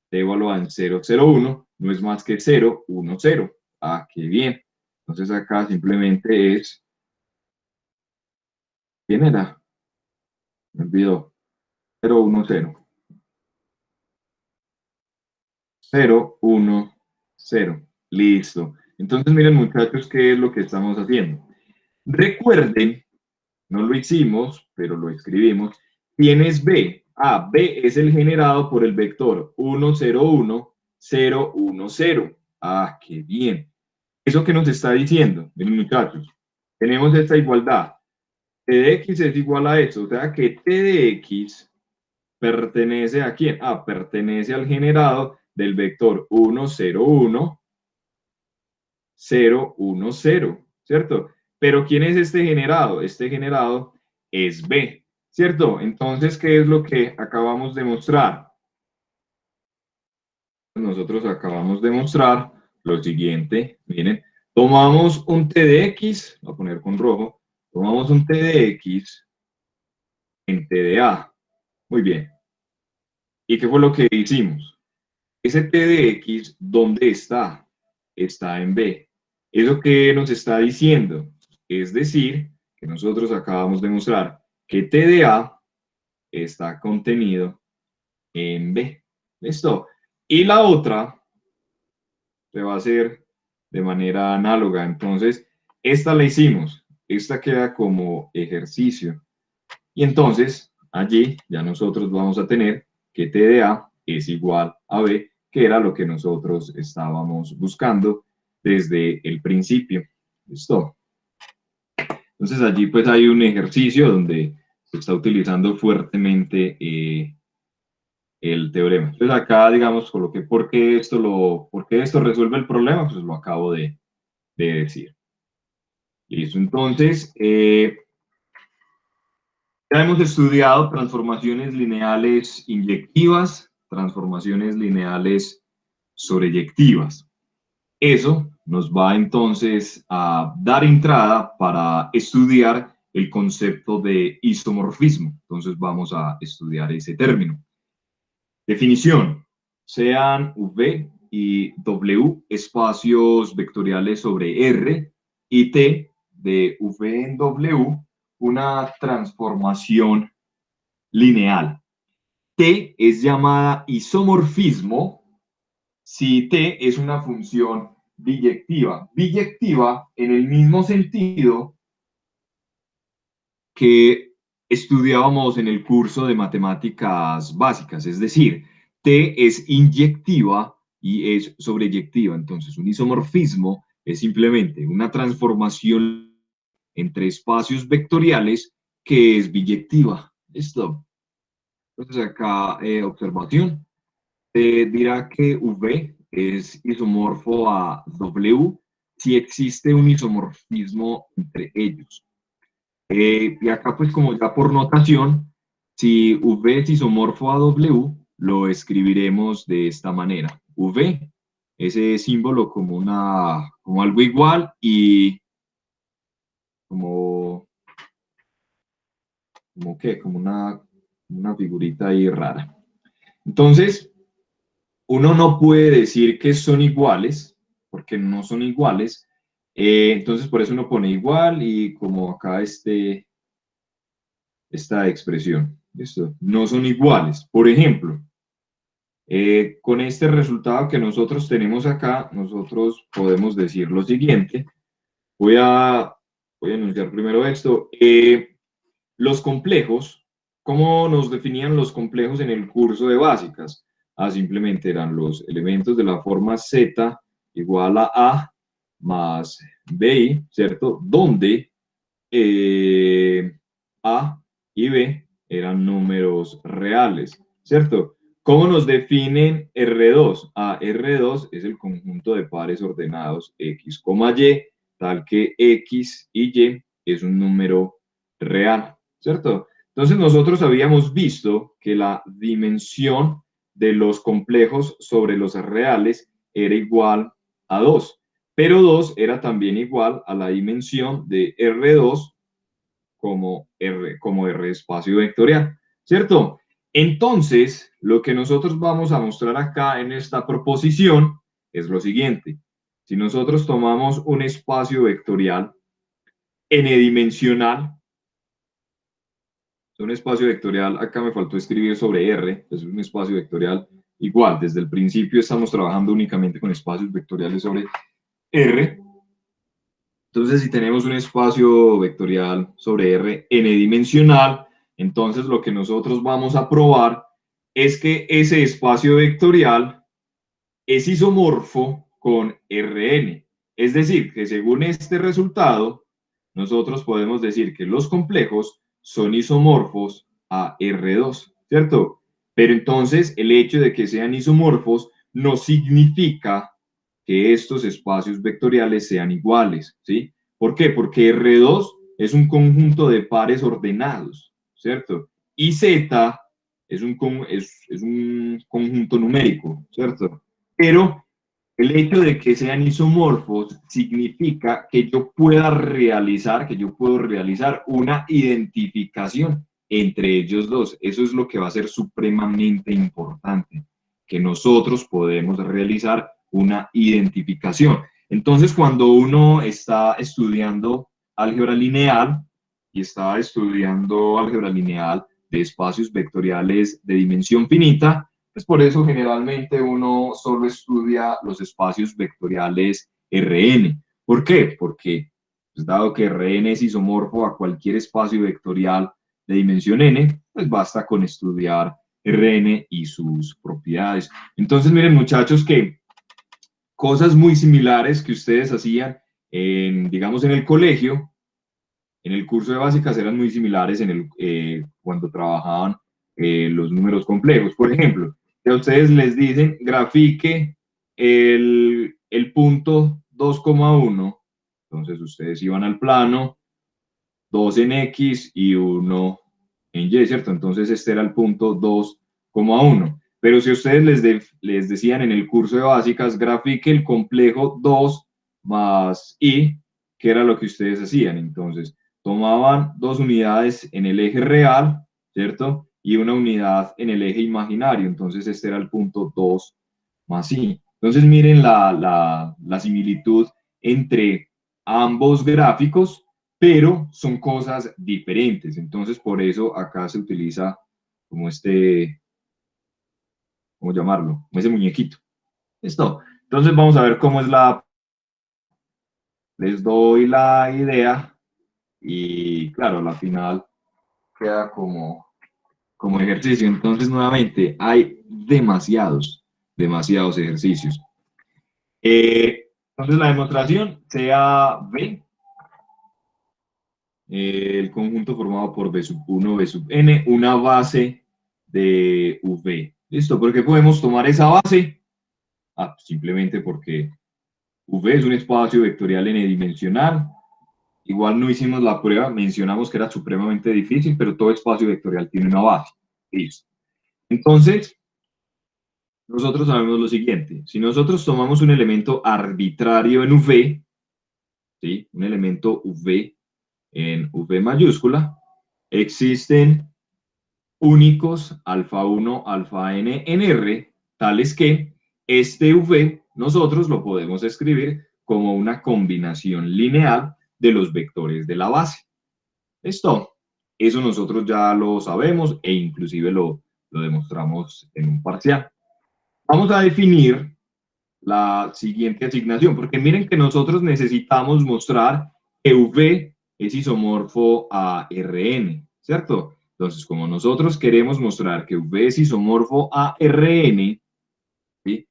T evaluado en 0, 0, 1. No es más que 0, 1, 0. Qué bien. Entonces acá simplemente es... ¿Quién era? Me olvidó. 0, 1, 0. 0, 1, 0. Listo. Entonces, miren, muchachos, ¿qué es lo que estamos haciendo? Recuerden, no lo hicimos, pero lo escribimos. ¿Quién es B? B es el generado por el vector 1, 0, 1, 0, 1, 0. Qué bien. ¿Eso qué nos está diciendo? Miren, muchachos, tenemos esta igualdad. T de X es igual a eso, o sea que T de X pertenece a quién? Pertenece al generado del vector 1, 0, 1, 0, 1, 0, ¿cierto? Pero ¿quién es este generado? Este generado es B, ¿cierto? Entonces, ¿qué es lo que acabamos de mostrar? Nosotros acabamos de mostrar lo siguiente, miren, tomamos un T de X, voy a poner con rojo, tomamos un T de X en T de A, muy bien. ¿Y qué fue lo que hicimos? Ese T de X, ¿dónde está? Está en B. ¿Eso qué nos está diciendo? Es decir, que nosotros acabamos de mostrar que T de A está contenido en B. ¿Listo? Y la otra se va a hacer de manera análoga. Entonces, esta la hicimos. Esta queda como ejercicio. Y entonces, allí ya nosotros vamos a tener que T de A es igual a B, que era lo que nosotros estábamos buscando desde el principio. ¿Listo? Entonces allí pues hay un ejercicio donde se está utilizando fuertemente el teorema. Entonces acá, digamos, coloqué por qué esto resuelve el problema, pues lo acabo de decir. Listo, entonces, ya hemos estudiado transformaciones lineales inyectivas, transformaciones lineales sobreyectivas. Eso nos va entonces a dar entrada para estudiar el concepto de isomorfismo. Entonces vamos a estudiar ese término. Definición. Sean V y W espacios vectoriales sobre R y T de V en W una transformación lineal. T es llamada isomorfismo si T es una función biyectiva. Biyectiva en el mismo sentido que estudiábamos en el curso de matemáticas básicas, es decir, T es inyectiva y es sobreyectiva. Entonces, un isomorfismo es simplemente una transformación entre espacios vectoriales que es biyectiva. ¿Listo? Entonces, acá, observación. Dirá que V es isomorfo a W si existe un isomorfismo entre ellos. Y acá, pues como ya por notación, si V es isomorfo a W, lo escribiremos de esta manera. V, ese símbolo como algo igual y como, como qué, como una figurita ahí rara. Entonces, uno no puede decir que son iguales, porque no son iguales. Entonces, por eso uno pone igual y como acá esta expresión. ¿Listo? No son iguales. Por ejemplo, con este resultado que nosotros tenemos acá, nosotros podemos decir lo siguiente. Voy a, voy a enunciar primero esto. Los complejos, ¿cómo nos definían los complejos en el curso de básicas? Simplemente eran los elementos de la forma Z igual a A más BI, ¿cierto? Donde A y B eran números reales, ¿cierto? ¿Cómo nos definen R2? R2 es el conjunto de pares ordenados X, Y, tal que X y Y es un número real, ¿cierto? Entonces nosotros habíamos visto que la dimensión de los complejos sobre los reales era igual a 2, pero 2 era también igual a la dimensión de R2 como R espacio vectorial, ¿cierto? Entonces, lo que nosotros vamos a mostrar acá en esta proposición es lo siguiente. Si nosotros tomamos un espacio vectorial n-dimensional, un espacio vectorial, acá me faltó escribir sobre R, es un espacio vectorial igual, desde el principio estamos trabajando únicamente con espacios vectoriales sobre R. Entonces, si tenemos un espacio vectorial sobre R n-dimensional, entonces lo que nosotros vamos a probar es que ese espacio vectorial es isomorfo con Rn. Es decir, que según este resultado, nosotros podemos decir que los complejos son isomorfos a R2, ¿cierto? Pero entonces el hecho de que sean isomorfos no significa que estos espacios vectoriales sean iguales, ¿sí? ¿Por qué? Porque R2 es un conjunto de pares ordenados, ¿cierto? Y Z es un conjunto numérico, ¿cierto? Pero el hecho de que sean isomorfos significa que yo puedo realizar una identificación entre ellos dos. Eso es lo que va a ser supremamente importante, que nosotros podemos realizar una identificación. Entonces, cuando uno está estudiando álgebra lineal y está estudiando álgebra lineal de espacios vectoriales de dimensión finita, pues por eso generalmente uno solo estudia los espacios vectoriales Rn. ¿Por qué? Porque pues dado que Rn es isomorfo a cualquier espacio vectorial de dimensión n, pues basta con estudiar Rn y sus propiedades. Entonces miren muchachos que cosas muy similares que ustedes hacían digamos en el colegio, en el curso de básicas eran muy similares cuando trabajaban los números complejos. Por ejemplo, si a ustedes les dicen grafique el punto 2,1, entonces ustedes iban al plano, 2 en X y 1 en Y, ¿cierto? Entonces este era el punto 2,1. Pero si ustedes les decían en el curso de básicas, grafique el complejo 2 más Y, ¿qué era lo que ustedes hacían? Entonces, tomaban dos unidades en el eje real, ¿cierto? Y una unidad en el eje imaginario. Entonces, este era el punto 2 más Y. Entonces, miren la similitud entre ambos gráficos, pero son cosas diferentes. Entonces, por eso acá se utiliza como ¿cómo llamarlo? Como ese muñequito. Listo. Entonces, vamos a ver cómo es les doy la idea y claro, la final queda como ejercicio. Entonces, nuevamente, hay demasiados ejercicios. Entonces, la demostración sea B, el conjunto formado por B sub 1, B sub n, una base de V. ¿Listo? ¿Por qué podemos tomar esa base? Simplemente porque V es un espacio vectorial n-dimensional. Igual no hicimos la prueba, mencionamos que era supremamente difícil, pero todo espacio vectorial tiene una base. Listo. Entonces, nosotros sabemos lo siguiente. Si nosotros tomamos un elemento arbitrario en V, ¿sí? Un elemento V en V mayúscula, existen únicos alfa 1, alfa n en R, tales que este V nosotros lo podemos escribir como una combinación lineal de los vectores de la base. Esto, eso nosotros ya lo sabemos e inclusive lo demostramos en un parcial. Vamos a definir la siguiente asignación, porque miren que nosotros necesitamos mostrar que V es isomorfo a Rn, ¿cierto? Entonces, como nosotros queremos mostrar que V es isomorfo a Rn, ¿sí?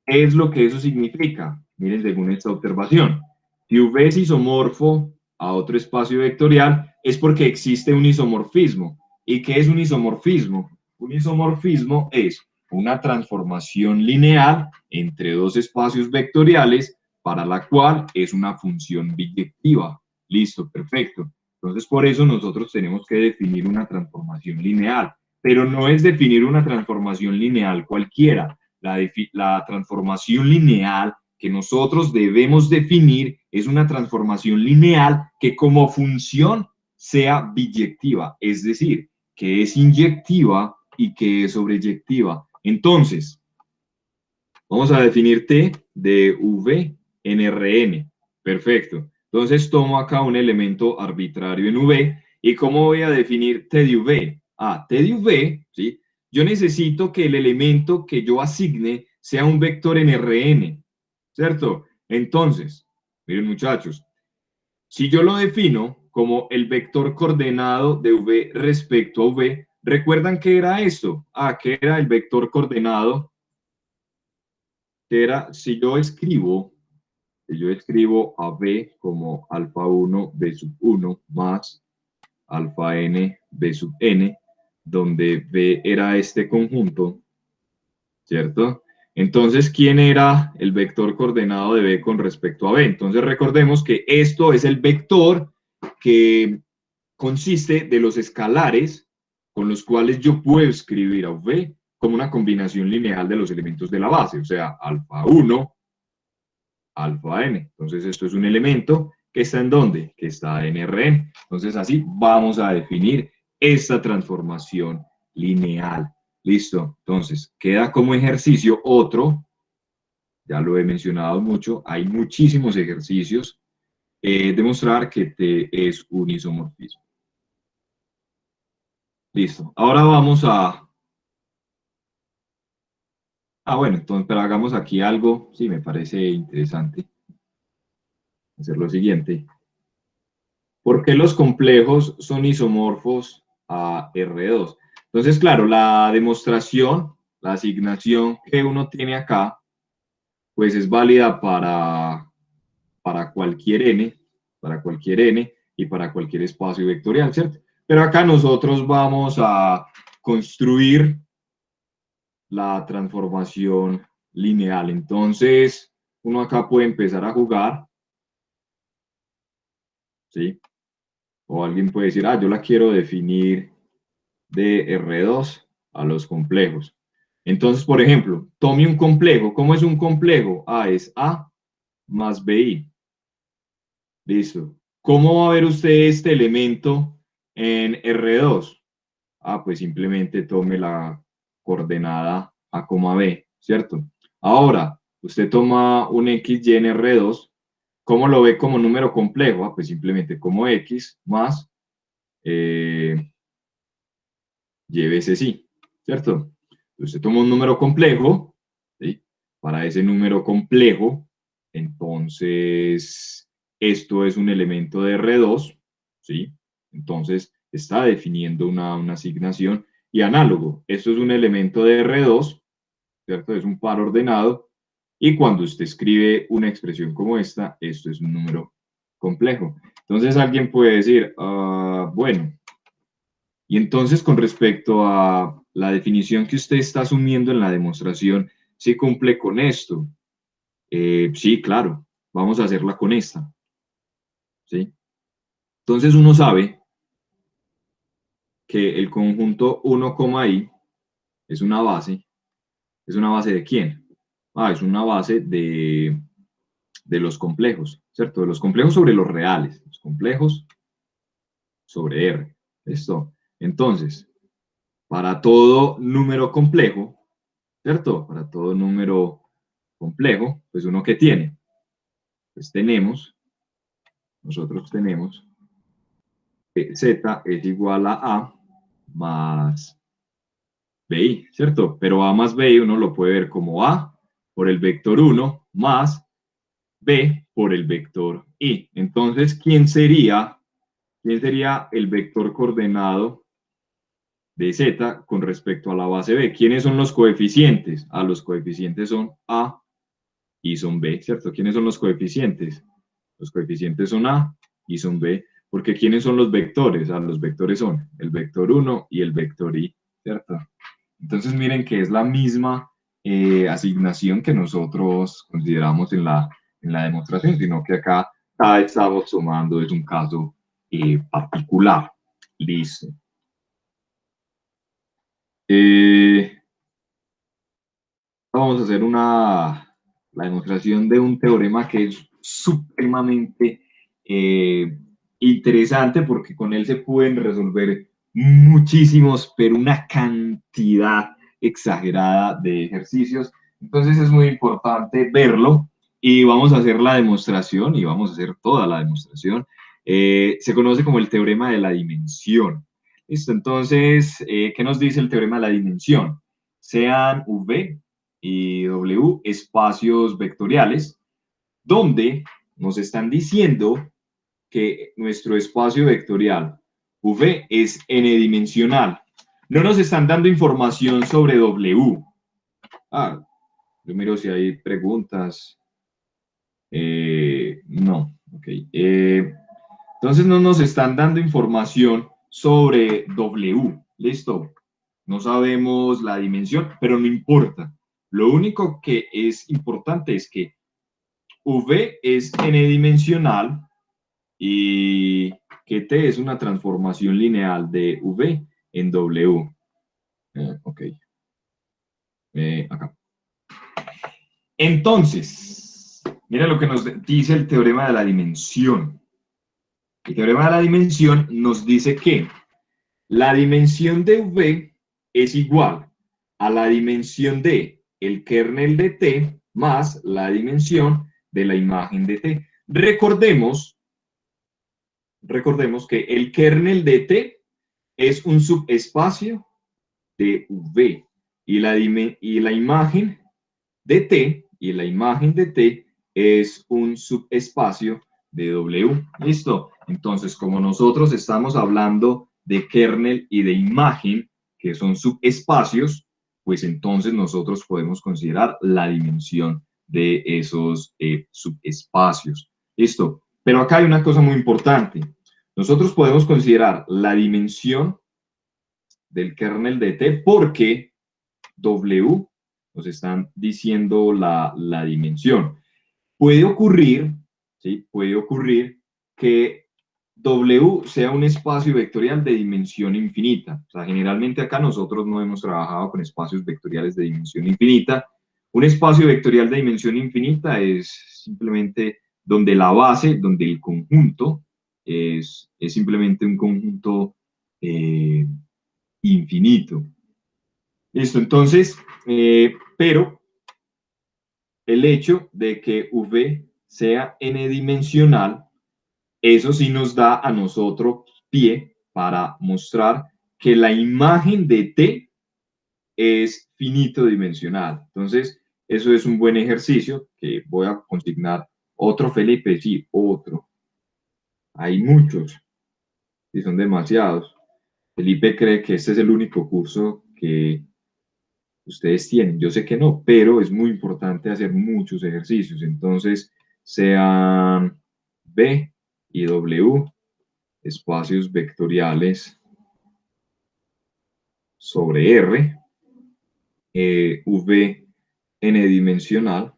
¿Qué es lo que eso significa? Miren, según esta observación, si V es isomorfo a otro espacio vectorial, es porque existe un isomorfismo. ¿Y qué es un isomorfismo? Un isomorfismo es una transformación lineal entre dos espacios vectoriales para la cual es una función biyectiva. Listo, perfecto. Entonces, por eso nosotros tenemos que definir una transformación lineal, pero no es definir una transformación lineal cualquiera. La transformación lineal que nosotros debemos definir es una transformación lineal que como función sea biyectiva, es decir, que es inyectiva y que es sobreyectiva. Entonces, vamos a definir T de V en Rn. Perfecto. Entonces tomo acá un elemento arbitrario en V. ¿Y cómo voy a definir T de V? T de V, ¿sí? Yo necesito que el elemento que yo asigne sea un vector en Rn, ¿cierto? Entonces, miren muchachos, si yo lo defino como el vector coordenado de V respecto a V, ¿recuerdan qué era esto? Que era el vector coordenado, que era, si yo escribo a B como alfa 1, B sub 1 más alfa n, B sub n, donde B era este conjunto, ¿cierto? Entonces, ¿quién era el vector coordenado de B con respecto a B? Entonces, recordemos que esto es el vector que consiste de los escalares con los cuales yo puedo escribir a V como una combinación lineal de los elementos de la base, o sea, alfa 1, alfa n. Entonces, esto es un elemento que está en ¿dónde? Que está en Rn. Entonces, así vamos a definir esta transformación lineal. Listo. Entonces, queda como ejercicio otro, ya lo he mencionado mucho, hay muchísimos ejercicios, demostrar que T es un isomorfismo. Listo. Ahora vamos a... bueno, entonces, pero hagamos aquí algo, sí, me parece interesante hacer lo siguiente. ¿Por qué los complejos son isomorfos a R2? Entonces, claro, la demostración, la asignación que uno tiene acá, pues es válida para cualquier n, y para cualquier espacio vectorial, ¿cierto? Pero acá nosotros vamos a construir la transformación lineal. Entonces, uno acá puede empezar a jugar, ¿sí? O alguien puede decir, yo la quiero definir de R2 a los complejos. Entonces, por ejemplo, tome un complejo. ¿Cómo es un complejo? Es A más BI. Listo. ¿Cómo va a ver usted este elemento en R2? Pues simplemente tome la coordenada A, B, ¿cierto? Ahora, usted toma un XY en R2, ¿cómo lo ve como número complejo? Pues simplemente como X más Y veces Y, ¿cierto? Usted toma un número complejo, ¿sí? Para ese número complejo, entonces esto es un elemento de R2, ¿sí? Entonces está definiendo una asignación y análogo. Esto es un elemento de R2, ¿cierto? Es un par ordenado y cuando usted escribe una expresión como esta, esto es un número complejo. Entonces alguien puede decir, bueno, y entonces, con respecto a la definición que usted está asumiendo en la demostración, ¿sí cumple con esto? Sí, claro, vamos a hacerla con esta, ¿sí? Entonces uno sabe que el conjunto 1, I ¿es una base de quién? Es una base de los complejos, ¿cierto? De los complejos sobre los reales, los complejos sobre R. ¿Listo? Entonces, para todo número complejo, ¿cierto? Para todo número complejo, pues uno que tiene, pues nosotros tenemos que Z es igual a A más BI, ¿cierto? Pero A más BI uno lo puede ver como A por el vector 1 más B por el vector I. Entonces, ¿quién sería el vector coordenado de Z con respecto a la base B? ¿Quiénes son los coeficientes? Los coeficientes son A y son B, ¿cierto? ¿Quiénes son los coeficientes? Los coeficientes son A y son B. Porque ¿quiénes son los vectores? Los vectores son el vector 1 y el vector I, ¿cierto? Entonces miren que es la misma asignación que nosotros consideramos en la demostración, sino que acá cada vez estamos tomando es un caso particular. Listo. Vamos a hacer la demostración de un teorema que es supremamente interesante porque con él se pueden resolver muchísimos, pero una cantidad exagerada de ejercicios. Entonces es muy importante verlo y vamos a hacer la demostración y vamos a hacer toda la demostración. Se conoce como el teorema de la dimensión. Listo, entonces, ¿qué nos dice el teorema de la dimensión? Sean V y W espacios vectoriales, donde nos están diciendo que nuestro espacio vectorial V es n-dimensional. No nos están dando información sobre W. Yo miro si hay preguntas. No, ok. Entonces no nos están dando información sobre W. Listo. No sabemos la dimensión, pero no importa. Lo único que es importante es que V es n-dimensional y que T es una transformación lineal de V en W. Ok. Acá. Entonces, mira lo que nos dice el teorema de la dimensión. El teorema de la dimensión nos dice que la dimensión de V es igual a la dimensión de el kernel de T más la dimensión de la imagen de T. Recordemos que el kernel de T es un subespacio de V y la imagen de T es un subespacio de W. ¿Listo? Entonces, como nosotros estamos hablando de kernel y de imagen, que son subespacios, pues entonces nosotros podemos considerar la dimensión de esos subespacios. ¿Listo? Pero acá hay una cosa muy importante. Nosotros podemos considerar la dimensión del kernel de T porque W nos están diciendo la dimensión. Puede ocurrir, ¿sí? Puede ocurrir que W sea un espacio vectorial de dimensión infinita. O sea, generalmente acá nosotros no hemos trabajado con espacios vectoriales de dimensión infinita. Un espacio vectorial de dimensión infinita es simplemente donde la base, donde el conjunto es simplemente un conjunto infinito. Listo, entonces, pero el hecho de que V sea n-dimensional, eso sí nos da a nosotros pie para mostrar que la imagen de T es finito dimensional. Entonces, eso es un buen ejercicio que voy a consignar. Otro, Felipe, sí, otro. Hay muchos y son demasiados. Felipe cree que este es el único curso que ustedes tienen. Yo sé que no, pero es muy importante hacer muchos ejercicios. Entonces, sean B y W, espacios vectoriales sobre R, V n-dimensional,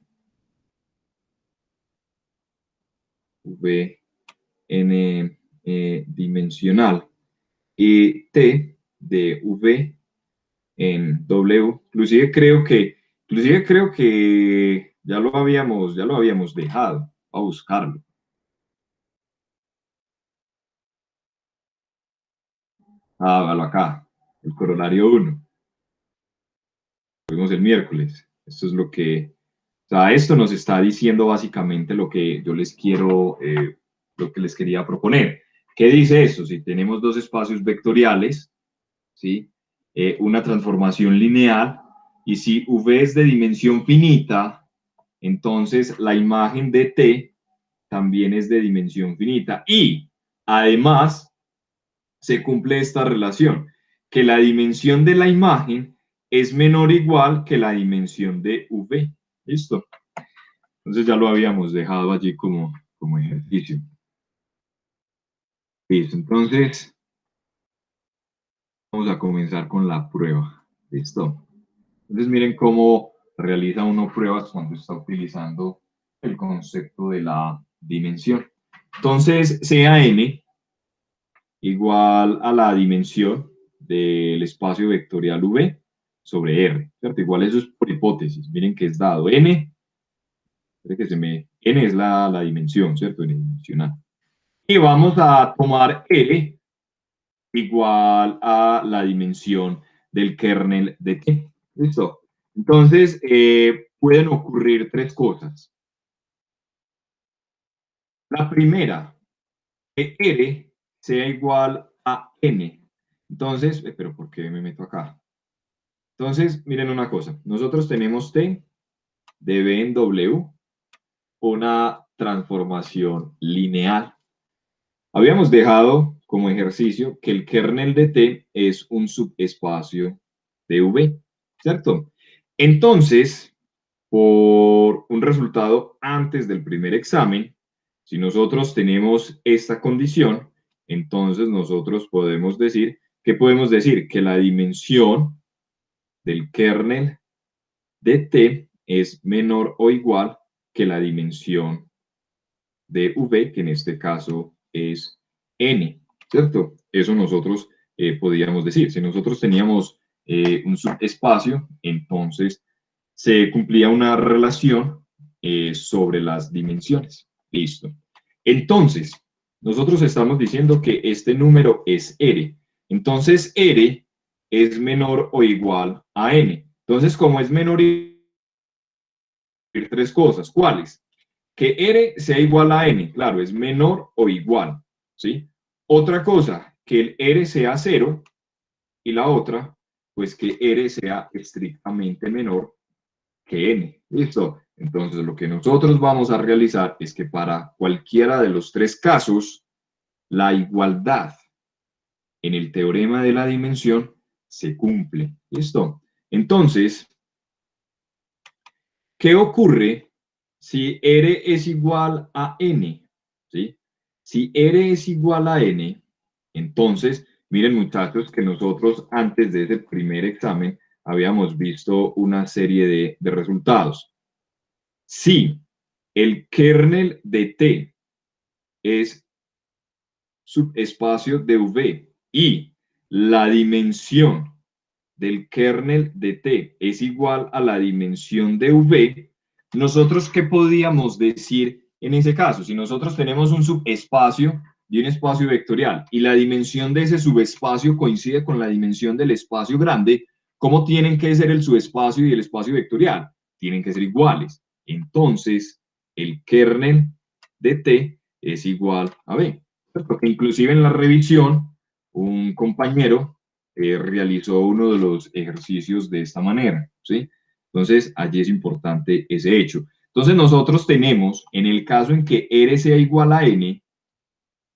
V n-dimensional, y T de V en W. Inclusive creo que ya lo habíamos dejado. A buscarlo. Hágalo acá, el corolario 1. Fuimos el miércoles. Esto es o sea, esto nos está diciendo básicamente lo que yo les quiero, lo que les quería proponer. ¿Qué dice eso? Si tenemos dos espacios vectoriales, ¿sí? Una transformación lineal, y si V es de dimensión finita, entonces la imagen de T también es de dimensión finita. Y además se cumple esta relación, que la dimensión de la imagen es menor o igual que la dimensión de V. ¿Listo? Entonces ya lo habíamos dejado allí como ejercicio. Listo, entonces vamos a comenzar con la prueba. ¿Listo? Entonces miren cómo realiza uno pruebas cuando está utilizando el concepto de la dimensión. Entonces, sea n igual a la dimensión del espacio vectorial V sobre R, ¿cierto? Igual eso es por hipótesis. Miren que es dado n, n es la dimensión, ¿cierto? N dimensional. Y vamos a tomar R igual a la dimensión del kernel de T. ¿Listo? Entonces, pueden ocurrir tres cosas. La primera, que R sea igual a N. Entonces, pero ¿por qué me meto acá? Entonces, miren una cosa. Nosotros tenemos T de B en W, una transformación lineal. Habíamos dejado como ejercicio que el kernel de T es un subespacio de V, ¿cierto? Entonces, por un resultado antes del primer examen, si nosotros tenemos esta condición, entonces nosotros podemos decir, ¿qué podemos decir? Que la dimensión del kernel de T es menor o igual que la dimensión de V, que en este caso es N, ¿cierto? Eso nosotros podríamos decir. Si nosotros teníamos un subespacio, entonces se cumplía una relación sobre las dimensiones. Listo. Entonces, nosotros estamos diciendo que este número es R. Entonces, R es menor o igual a N. Entonces, como es menor y tres cosas. ¿Cuáles? Que R sea igual a N, claro, es menor o igual, ¿sí? Otra cosa, que el R sea 0 y la otra, pues que R sea estrictamente menor que N, ¿listo? Entonces lo que nosotros vamos a realizar es que para cualquiera de los tres casos, la igualdad en el teorema de la dimensión se cumple, ¿listo? Entonces, ¿qué ocurre si R es igual a N? ¿Sí? Si R es igual a N, entonces, miren muchachos que nosotros antes de ese primer examen habíamos visto una serie de resultados. Si el kernel de T es subespacio de V y la dimensión del kernel de T es igual a la dimensión de V, nosotros, ¿qué podríamos decir en ese caso? Si nosotros tenemos un subespacio de un espacio vectorial y la dimensión de ese subespacio coincide con la dimensión del espacio grande, ¿cómo tienen que ser el subespacio y el espacio vectorial? Tienen que ser iguales. Entonces, el kernel de T es igual a B. Porque inclusive en la revisión, un compañero realizó uno de los ejercicios de esta manera, ¿sí? Entonces, allí es importante ese hecho. Entonces, nosotros tenemos, en el caso en que R sea igual a N,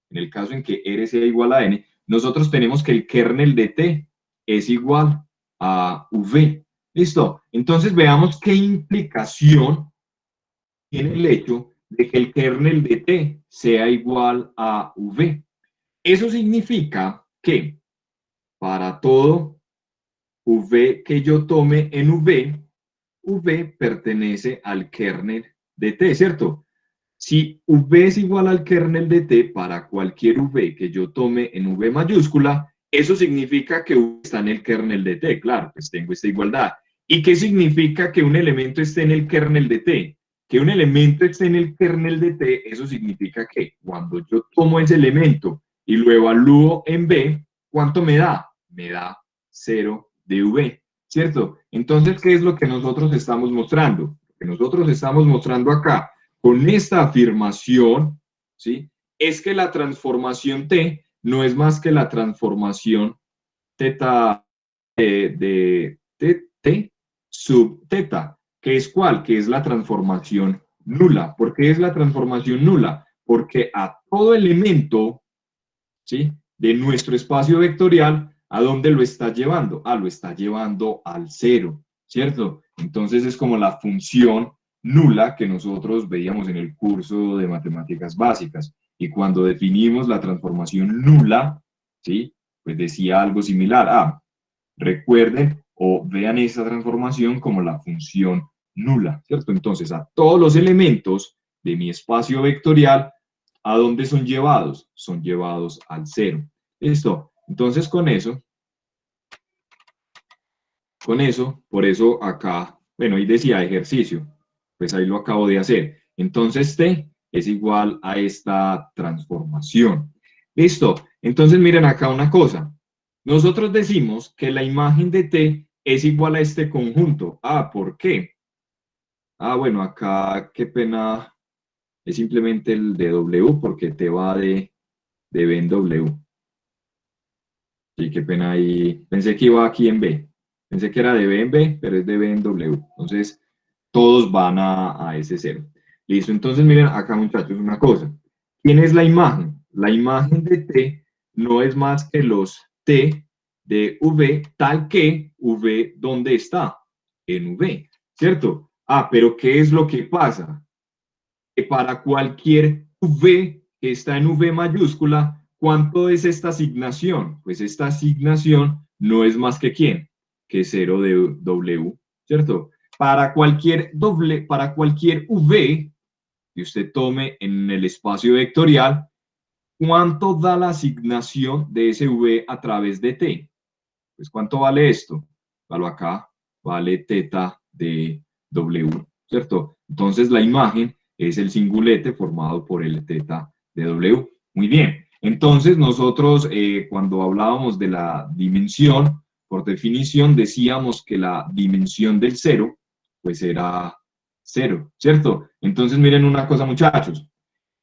en el caso en que R sea igual a N, nosotros tenemos que el kernel de T es igual a V. ¿Listo? Entonces, veamos qué implicación tiene el hecho de que el kernel de T sea igual a V. Eso significa que para todo V que yo tome en V, V pertenece al kernel de T, ¿cierto? Si V es igual al kernel de T para cualquier V que yo tome en V mayúscula, eso significa que V está en el kernel de T, claro, pues tengo esta igualdad. ¿Y qué significa que un elemento esté en el kernel de T? Que un elemento esté en el kernel de T, eso significa que cuando yo tomo ese elemento y lo evalúo en V, ¿cuánto me da? Me da 0 de V, ¿cierto? Entonces, ¿qué es lo que nosotros estamos mostrando? Lo que nosotros estamos mostrando acá con esta afirmación, ¿sí? Es que la transformación T no es más que la transformación teta de T sub teta. ¿Que es cuál? Que es la transformación nula. ¿Por qué es la transformación nula? Porque a todo elemento, ¿sí?, de nuestro espacio vectorial, ¿a dónde lo está llevando? Lo está llevando al cero, ¿cierto? Entonces es como la función nula que nosotros veíamos en el curso de matemáticas básicas. Y cuando definimos la transformación nula, ¿sí?, pues decía algo similar. Recuerden o vean esa transformación como la función nula, ¿cierto? Entonces, a todos los elementos de mi espacio vectorial, ¿a dónde son llevados? Son llevados al cero. ¿Listo? Entonces, por eso acá, bueno, ahí decía ejercicio, pues ahí lo acabo de hacer. Entonces, T es igual a esta transformación. ¿Listo? Entonces, miren acá una cosa. Nosotros decimos que la imagen de T es igual a este conjunto. ¿Por qué? Bueno, acá, qué pena, es simplemente el de W porque T va de B en W. Sí, qué pena ahí. Pensé que iba aquí en B. Pensé que era de B en B, pero es de B en W. Entonces, todos van a ese cero. Listo, entonces miren acá, muchachos, una cosa. ¿Quién es la imagen? La imagen de T no es más que los T de V, tal que V, ¿dónde está? En V, ¿cierto? Pero ¿qué es lo que pasa? Que para cualquier V que está en V mayúscula, ¿cuánto es esta asignación? Pues esta asignación no es más que ¿quién? Que 0 de W, ¿cierto? Para cualquier V que usted tome en el espacio vectorial, ¿cuánto da la asignación de ese V a través de T? Pues ¿cuánto vale esto? Valo acá, vale teta de W, ¿cierto? Entonces la imagen es el singulete formado por el teta de W. Muy bien, entonces nosotros cuando hablábamos de la dimensión, por definición decíamos que la dimensión del cero, pues era cero, ¿cierto? Entonces miren una cosa, muchachos.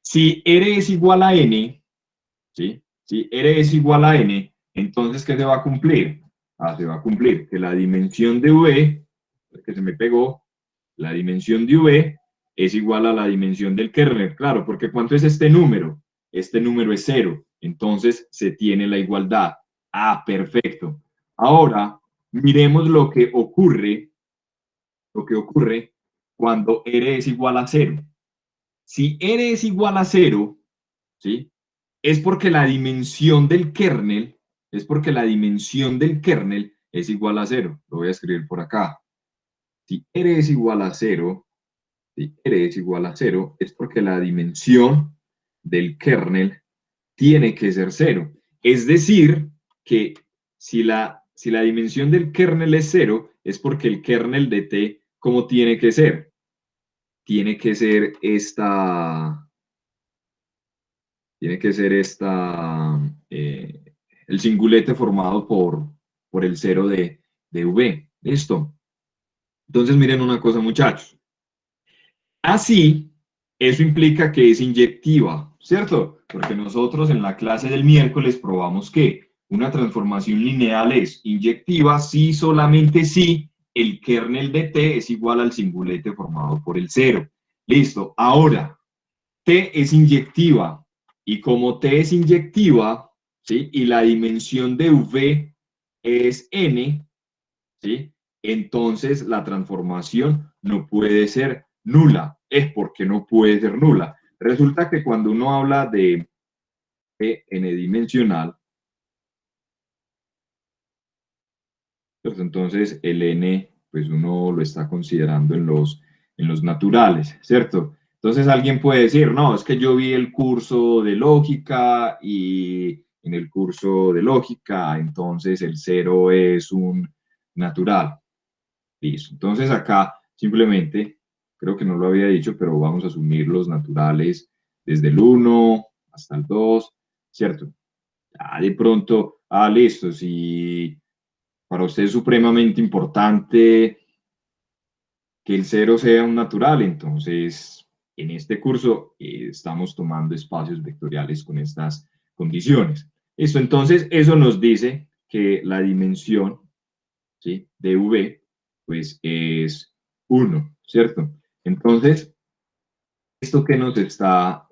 Si R es igual a N, ¿sí? Si R es igual a N, entonces ¿qué se va a cumplir? Se va a cumplir que la dimensión de V, que se me pegó, la dimensión de V es igual a la dimensión del kernel, claro, porque ¿cuánto es este número? Este número es cero, entonces se tiene la igualdad. Perfecto. Ahora, miremos lo que ocurre cuando R es igual a cero. Si R es igual a cero, ¿sí?, es porque la dimensión del kernel, es igual a cero. Lo voy a escribir por acá. Si R es igual a cero, es porque la dimensión del kernel tiene que ser cero. Es decir, que si la dimensión del kernel es cero, es porque el kernel de T, ¿cómo tiene que ser? Tiene que ser eh, el singulete formado por el cero de V. ¿Listo? Entonces miren una cosa, muchachos. Así, eso implica que es inyectiva, ¿cierto? Porque nosotros en la clase del miércoles probamos que una transformación lineal es inyectiva si solamente si el kernel de T es igual al singulete formado por el cero. Listo. Ahora, T es inyectiva y como T es inyectiva, ¿sí?, y la dimensión de V es N, ¿sí?, entonces la transformación no puede ser nula. Es porque no puede ser nula. Resulta que cuando uno habla de n-dimensional, pues entonces el n, pues uno lo está considerando en los naturales, ¿cierto? Entonces alguien puede decir, no, es que yo vi el curso de lógica y en el curso de lógica, entonces el cero es un natural. Listo. Entonces acá simplemente, creo que no lo había dicho, pero vamos a asumir los naturales desde el 1 hasta el 2, ¿cierto? De pronto, listo, si para usted es supremamente importante que el cero sea un natural, entonces en este curso estamos tomando espacios vectoriales con estas condiciones. Esto entonces, eso nos dice que la dimensión, ¿sí?, de V, pues es 1, ¿cierto? Entonces, ¿esto qué nos está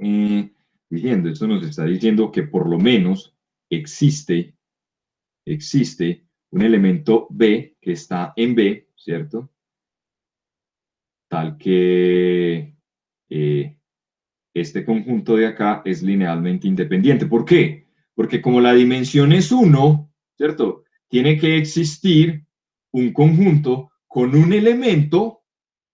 diciendo? Esto nos está diciendo que por lo menos existe un elemento B que está en B, ¿cierto? Tal que este conjunto de acá es linealmente independiente. ¿Por qué? Porque como la dimensión es 1, ¿cierto? Tiene que existir un conjunto con un elemento,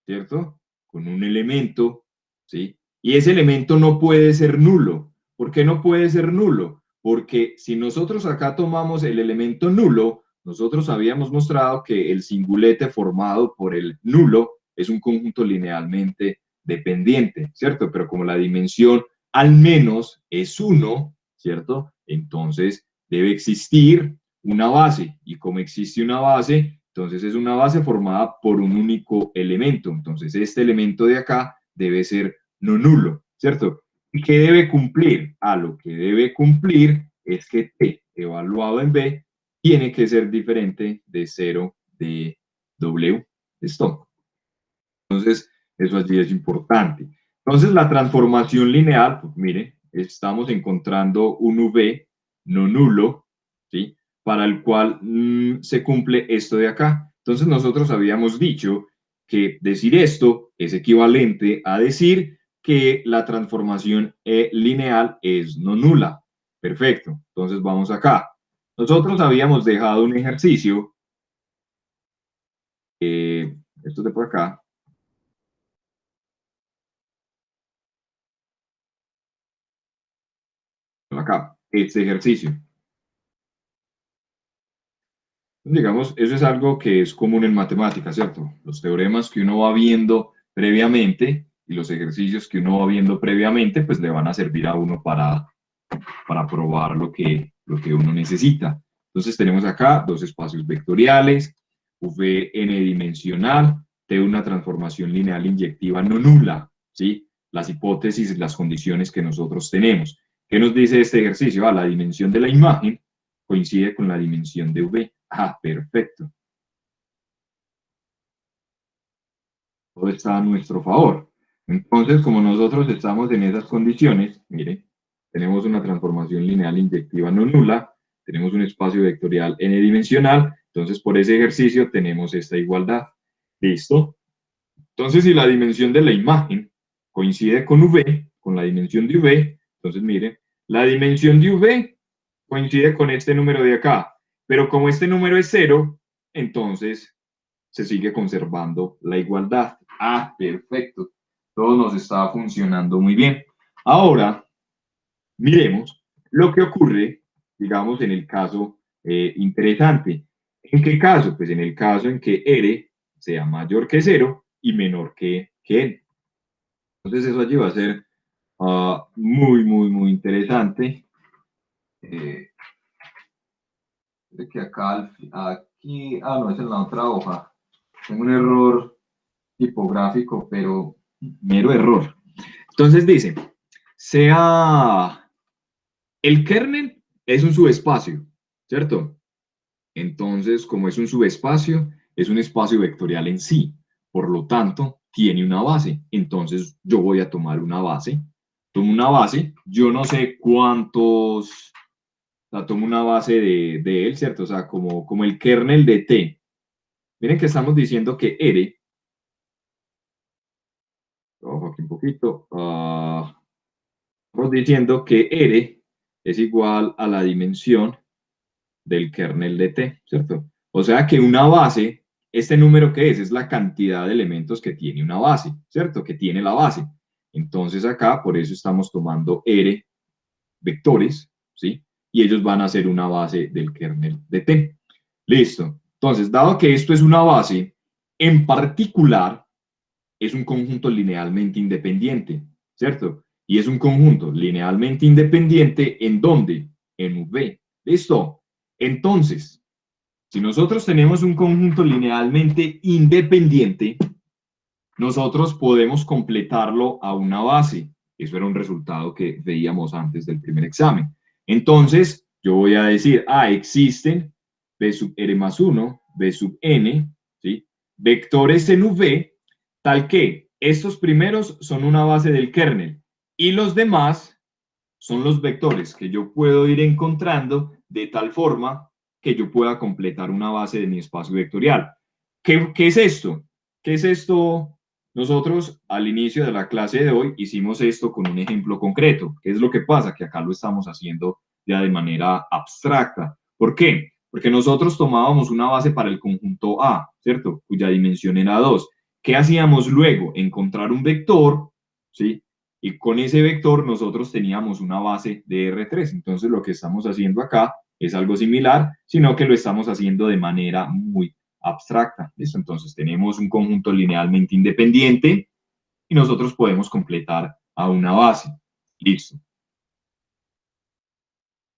¿cierto? Con un elemento, ¿sí? Y ese elemento no puede ser nulo. ¿Por qué no puede ser nulo? Porque si nosotros acá tomamos el elemento nulo, nosotros habíamos mostrado que el singulete formado por el nulo es un conjunto linealmente dependiente, ¿cierto? Pero como la dimensión al menos es 1, ¿cierto? Entonces debe existir una base. Y como existe una base, entonces es una base formada por un único elemento. Entonces este elemento de acá debe ser no nulo, ¿cierto? ¿Y qué debe cumplir? Lo que debe cumplir es que T evaluado en B tiene que ser diferente de 0 de W. ¿Listo? Entonces, eso allí es importante. Entonces, la transformación lineal, pues mire, estamos encontrando un V no nulo, ¿sí? Para el cual se cumple esto de acá. Entonces, nosotros habíamos dicho que decir esto es equivalente a decir que la transformación lineal es no nula. Perfecto. Entonces, vamos acá. Nosotros habíamos dejado un ejercicio, esto de por acá, acá, este ejercicio. Digamos, eso es algo que es común en matemáticas, ¿cierto? Los teoremas que uno va viendo previamente y los ejercicios que uno va viendo previamente, pues le van a servir a uno para probar lo que uno necesita. Entonces tenemos acá dos espacios vectoriales, Vn dimensional, T una transformación lineal inyectiva no nula, ¿sí? Las hipótesis y las condiciones que nosotros tenemos. ¿Qué nos dice este ejercicio? La dimensión de la imagen coincide con la dimensión de V. Perfecto. Todo está a nuestro favor. Entonces, como nosotros estamos en esas condiciones, mire, tenemos una transformación lineal inyectiva no nula, tenemos un espacio vectorial n-dimensional, entonces por ese ejercicio tenemos esta igualdad. ¿Listo? Entonces, si la dimensión de la imagen coincide con V, con la dimensión de V, entonces mire, la dimensión de V coincide con este número de acá, pero como este número es 0, entonces se sigue conservando la igualdad. Perfecto. Todo nos está funcionando muy bien. Ahora, miremos lo que ocurre, digamos, en el caso interesante. ¿En qué caso? Pues en el caso en que R sea mayor que 0 y menor que N. Entonces eso allí va a ser muy interesante. De que acá, aquí, no, es en la otra hoja. Tengo un error tipográfico, pero mero error. Entonces dice, sea el kernel es un subespacio, ¿cierto? Entonces, como es un subespacio, es un espacio vectorial en sí. Por lo tanto, tiene una base. Entonces, yo voy a tomar una base. Tomo una base. Yo no sé cuántos, o sea, tomo una base de él, ¿cierto? O sea, como el kernel de T. Miren que estamos diciendo que R, ojo aquí un poquito, estamos diciendo que R es igual a la dimensión del kernel de T, ¿cierto? O sea que una base, este número que es la cantidad de elementos que tiene una base, ¿cierto? Que tiene la base. Entonces acá, por eso estamos tomando R vectores, ¿sí? Y ellos van a ser una base del kernel de T. Listo. Entonces, dado que esto es una base, en particular, es un conjunto linealmente independiente, ¿cierto? Y es un conjunto linealmente independiente ¿en dónde? En V. ¿Listo? Entonces, si nosotros tenemos un conjunto linealmente independiente, nosotros podemos completarlo a una base. Eso era un resultado que veíamos antes del primer examen. Entonces, yo voy a decir, existen B sub R más 1, B sub N, ¿sí? Vectores en V tal que estos primeros son una base del kernel y los demás son los vectores que yo puedo ir encontrando de tal forma que yo pueda completar una base de mi espacio vectorial. ¿Qué es esto? ¿Qué es esto? Nosotros al inicio de la clase de hoy hicimos esto con un ejemplo concreto. ¿Qué es lo que pasa? Que acá lo estamos haciendo ya de manera abstracta. ¿Por qué? Porque nosotros tomábamos una base para el conjunto A, ¿cierto? Cuya dimensión era 2. ¿Qué hacíamos luego? Encontrar un vector, ¿sí? Y con ese vector nosotros teníamos una base de R3. Entonces lo que estamos haciendo acá es algo similar, sino que lo estamos haciendo de manera muy abstracta. ¿Listo? Entonces tenemos un conjunto linealmente independiente y nosotros podemos completar a una base. Listo.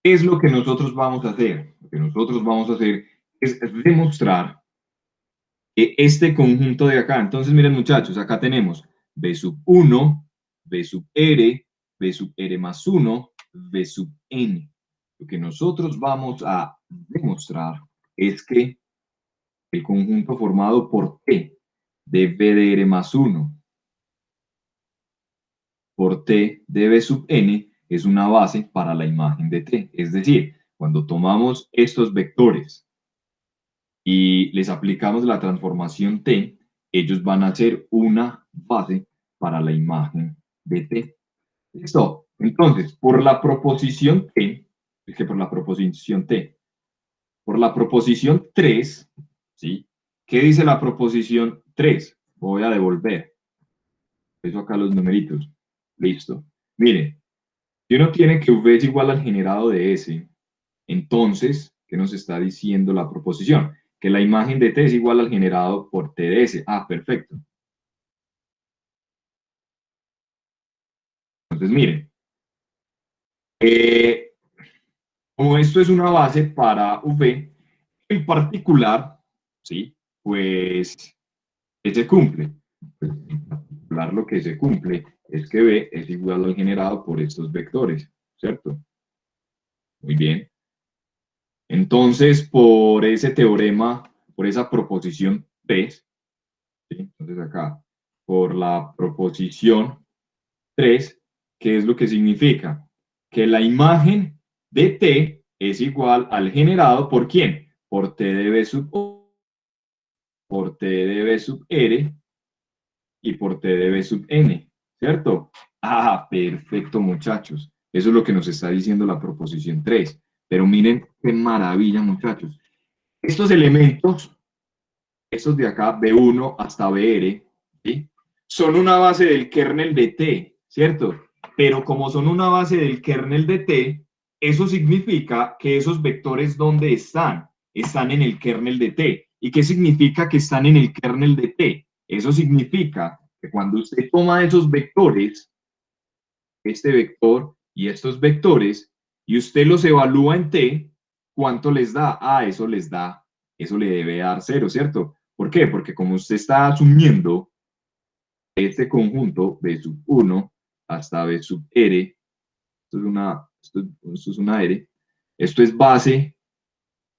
¿Qué es lo que nosotros vamos a hacer? Lo que nosotros vamos a hacer es demostrar que este conjunto de acá, entonces miren muchachos, acá tenemos B sub 1, B sub R, B sub R más 1, B sub N. Lo que nosotros vamos a demostrar es que el conjunto formado por T de B de R más 1 por T de B sub N es una base para la imagen de T. Es decir, cuando tomamos estos vectores y les aplicamos la transformación T, ellos van a ser una base para la imagen de T. ¿Listo? Entonces, por la proposición T, es que por la proposición T, por la proposición 3, ¿sí? ¿Qué dice la proposición 3? Voy a devolver. Eso acá los numeritos. Listo. Miren, si uno tiene que V es igual al generado de S, entonces, ¿qué nos está diciendo la proposición? Que la imagen de T es igual al generado por T de S. Ah, perfecto. Entonces, miren, eh, como esto es una base para V, en particular, ¿sí? Pues, ¿qué se cumple? Pues, en particular, lo que se cumple es que B es igual al generado por estos vectores, ¿cierto? Muy bien. Entonces, por ese teorema, por esa proposición 3, ¿sí? Entonces acá, por la proposición 3, ¿qué es lo que significa? Que la imagen de T es igual al generado por ¿quién? Por T de B sub O, por T de B sub R y por T de B sub N, ¿cierto? Ah, perfecto, muchachos. Eso es lo que nos está diciendo la proposición 3. Pero miren qué maravilla, muchachos. Estos elementos, estos de acá, B1 hasta BR, ¿sí? Son una base del kernel de T, ¿cierto? Pero como son una base del kernel de T, eso significa que esos vectores, ¿dónde están? Están en el kernel de T. ¿Y qué significa que están en el kernel de T? Eso significa que cuando usted toma esos vectores, este vector y estos vectores, y usted los evalúa en T, ¿cuánto les da? Ah, eso les da, eso le debe dar 0, ¿cierto? ¿Por qué? Porque como usted está asumiendo este conjunto B sub 1 hasta B sub R, esto es una R, esto es base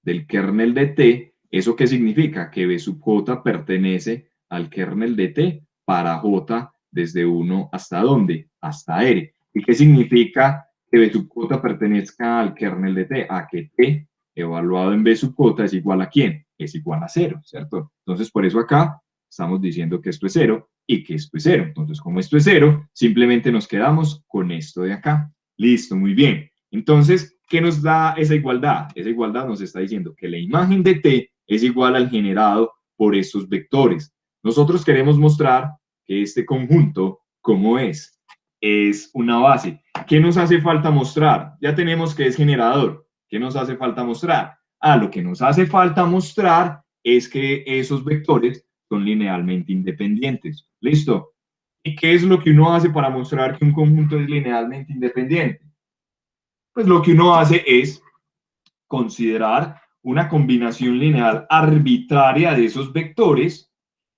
del kernel de T, ¿eso qué significa? Que B sub J pertenece al kernel de T para J desde 1 hasta ¿dónde? Hasta R. ¿Y qué significa que B sub J pertenezca al kernel de T? A que T evaluado en B sub J es igual a ¿quién? Es igual a 0, ¿cierto? Entonces, por eso acá estamos diciendo que esto es 0 y que esto es 0. Entonces, como esto es 0, simplemente nos quedamos con esto de acá. Listo, muy bien. Entonces, ¿qué nos da esa igualdad? Esa igualdad nos está diciendo que la imagen de T es igual al generado por estos vectores. Nosotros queremos mostrar que este conjunto, ¿cómo es? Es una base. ¿Qué nos hace falta mostrar? Ya tenemos que es generador. ¿Qué nos hace falta mostrar? Ah, lo que nos hace falta mostrar es que esos vectores son linealmente independientes. ¿Listo? ¿Y qué es lo que uno hace para mostrar que un conjunto es linealmente independiente? Pues lo que uno hace es considerar una combinación lineal arbitraria de esos vectores,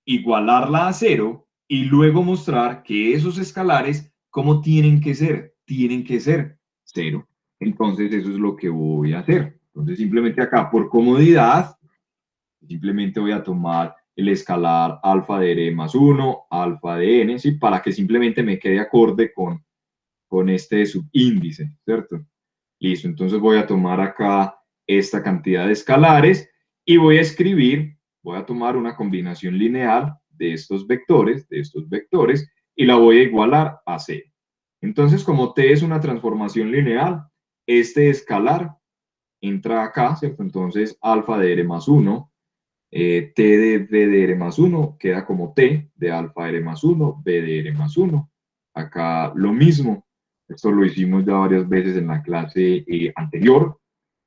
igualarla a 0 y luego mostrar que esos escalares, ¿cómo tienen que ser 0. Entonces eso es lo que voy a hacer. Entonces simplemente acá por comodidad, simplemente voy a tomar el escalar alfa de r más 1, alfa de n, ¿sí? Para que simplemente me quede acorde con este subíndice, ¿cierto? Listo, entonces voy a tomar acá esta cantidad de escalares y voy a escribir, voy a tomar una combinación lineal de estos vectores, y la voy a igualar a cero. Entonces, como t es una transformación lineal, este escalar entra acá, ¿cierto? Entonces, alfa de r más 1, t de b de r más 1 queda como t de alfa r más 1, b de r más 1. Acá lo mismo, esto lo hicimos ya varias veces en la clase anterior.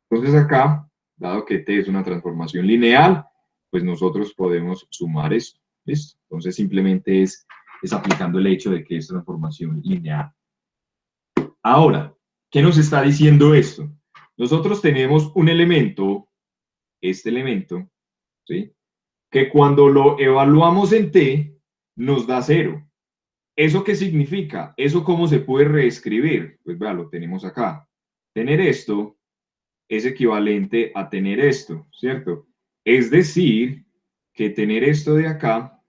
Entonces acá, dado que t es una transformación lineal, pues nosotros podemos sumar esto. ¿Listo? Entonces simplemente es aplicando el hecho de que es transformación lineal. Ahora, ¿qué nos está diciendo esto? Nosotros tenemos un elemento, este elemento, ¿sí? Que cuando lo evaluamos en t, nos da 0. ¿Eso qué significa? ¿Eso cómo se puede reescribir? Pues vea, lo tenemos acá. Tener esto es equivalente a tener esto, ¿cierto? Es decir, que tener esto de acá,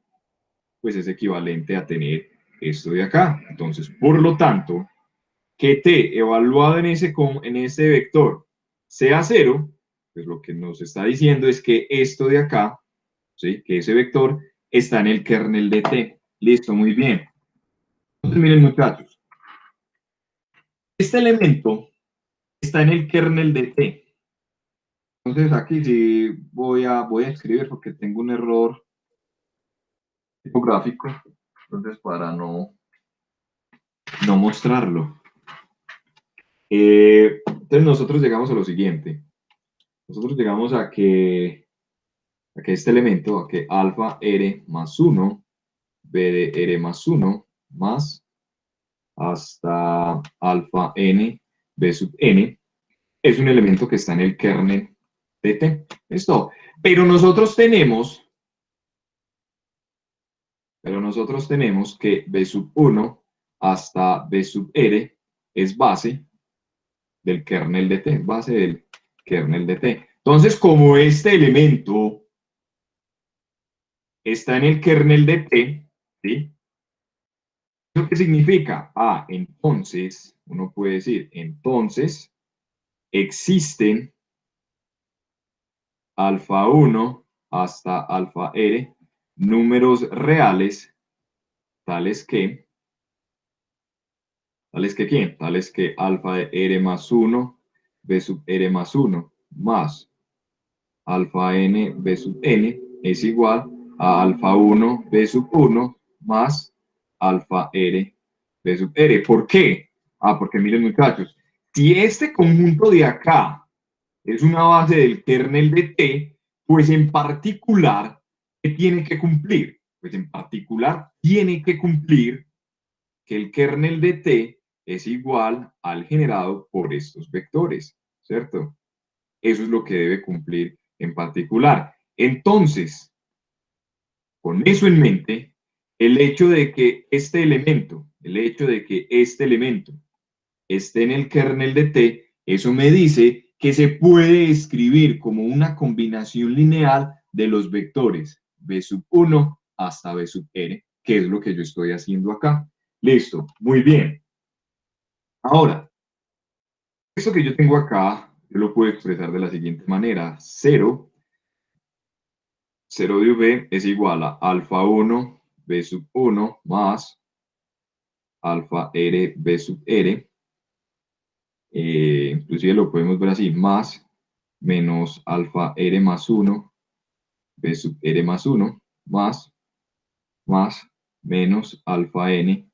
pues es equivalente a tener esto de acá. Entonces, por lo tanto, que t evaluado en ese vector sea 0, pues lo que nos está diciendo es que esto de acá, ¿sí? Que ese vector está en el kernel de t. Listo, muy bien. Entonces, miren, muchachos, este elemento está en el kernel de t. Entonces, aquí sí voy a escribir porque tengo un error tipográfico. Entonces, para no mostrarlo. Entonces, nosotros llegamos a lo siguiente. Nosotros llegamos a que este elemento, a que alfa r más 1, b de r más 1, más hasta alfa n, b sub n, es un elemento que está en el kernel de t. ¿Listo? Pero nosotros tenemos que b sub 1 hasta b sub r es base del kernel de t, base del kernel de t. Entonces, como este elemento está en el kernel de t, ¿sí? ¿Eso qué significa? Ah, entonces, uno puede decir, entonces, existen alfa 1 hasta alfa r números reales tales que, ¿quién? Tales que alfa de r más 1, b sub r más 1, más alfa n, b sub n, es igual a alfa 1, b sub 1, más alfa r, b sub r. ¿Por qué? Ah, porque miren, muchachos, si este conjunto de acá es una base del kernel de T, pues en particular, ¿qué tiene que cumplir? Pues en particular tiene que cumplir que el kernel de T es igual al generado por estos vectores, ¿cierto? Eso es lo que debe cumplir en particular. Entonces, con eso en mente, el hecho de que este elemento esté en el kernel de T, eso me dice que se puede escribir como una combinación lineal de los vectores b sub 1 hasta b sub n, que es lo que yo estoy haciendo acá. Listo, muy bien. Ahora, esto que yo tengo acá, yo lo puedo expresar de la siguiente manera. 0 de v es igual a alfa 1 b sub 1 más alfa r b sub r. Inclusive lo podemos ver así, más menos alfa r más 1 b sub r más 1 más menos alfa n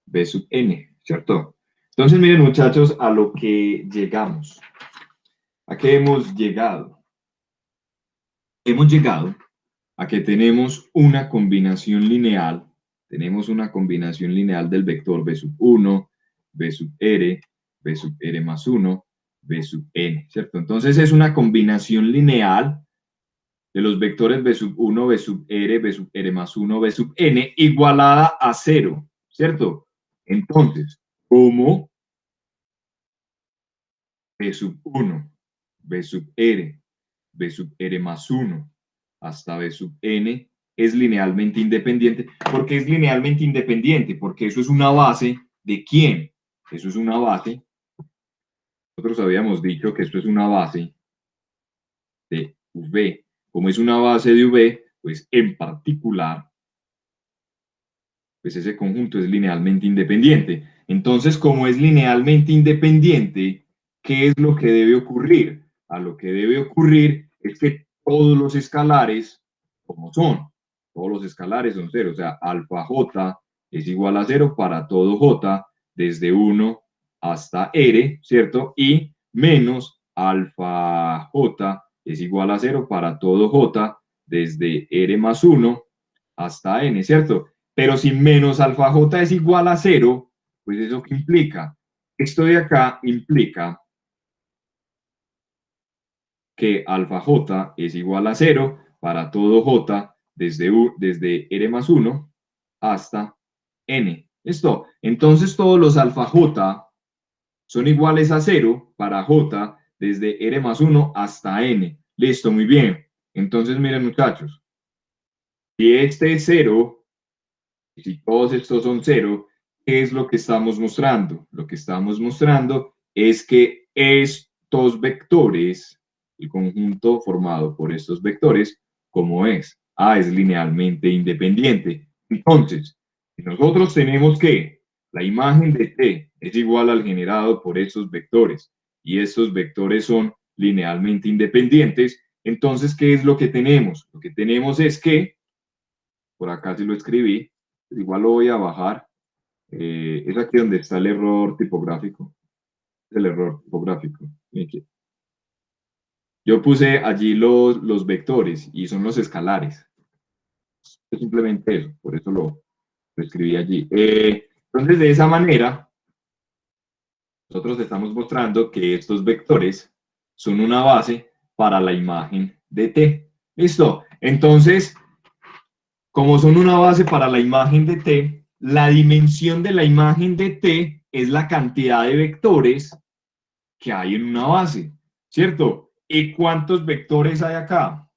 b sub n, ¿cierto? Entonces miren, muchachos, a lo que llegamos. ¿A qué hemos llegado? Hemos llegado a que tenemos una combinación lineal, del vector b sub 1, b sub r, b sub r más 1, b sub n, ¿cierto? Entonces es una combinación lineal de los vectores b sub 1, b sub r más 1, b sub n, igualada a 0, ¿cierto? Entonces, como b sub 1, b sub r más 1, hasta b sub n es linealmente independiente. ¿Por qué es linealmente independiente? Porque eso es una base ¿de quién? Eso es una base. Nosotros habíamos dicho que esto es una base de V. Como es una base de V, pues en particular, pues ese conjunto es linealmente independiente. Entonces, como es linealmente independiente, ¿qué es lo que debe ocurrir? A lo que debe ocurrir es que todos los escalares, como son, todos los escalares son cero, o sea, alfa j es igual a cero para todo j, desde 1 hasta r, ¿cierto? Y menos alfa j es igual a cero para todo j, desde r más 1 hasta n, ¿cierto? Pero si menos alfa j es igual a cero, pues ¿eso qué implica? Esto de acá implica que alfa j es igual a cero para todo j desde r más 1 hasta n. ¿Listo? Entonces todos los alfa j son iguales a cero para j desde r más 1 hasta n. Listo, muy bien. Entonces miren muchachos, si este es cero, si todos estos son cero, ¿qué es lo que estamos mostrando? Lo que estamos mostrando es que estos vectores, el conjunto formado por estos vectores, ¿cómo es? A es linealmente independiente. Entonces, si nosotros tenemos que la imagen de T es igual al generado por estos vectores y estos vectores son linealmente independientes, entonces, ¿qué es lo que tenemos? Lo que tenemos es que, por acá sí lo escribí, igual lo voy a bajar. Es aquí donde está el error tipográfico. El error tipográfico. Yo puse allí los vectores y son los escalares. Es simplemente eso, por eso lo escribí allí. Entonces, de esa manera, nosotros estamos mostrando que estos vectores son una base para la imagen de T. ¿Listo? Entonces, como son una base para la imagen de T, la dimensión de la imagen de T es la cantidad de vectores que hay en una base, ¿cierto? ¿Y cuántos vectores hay acá?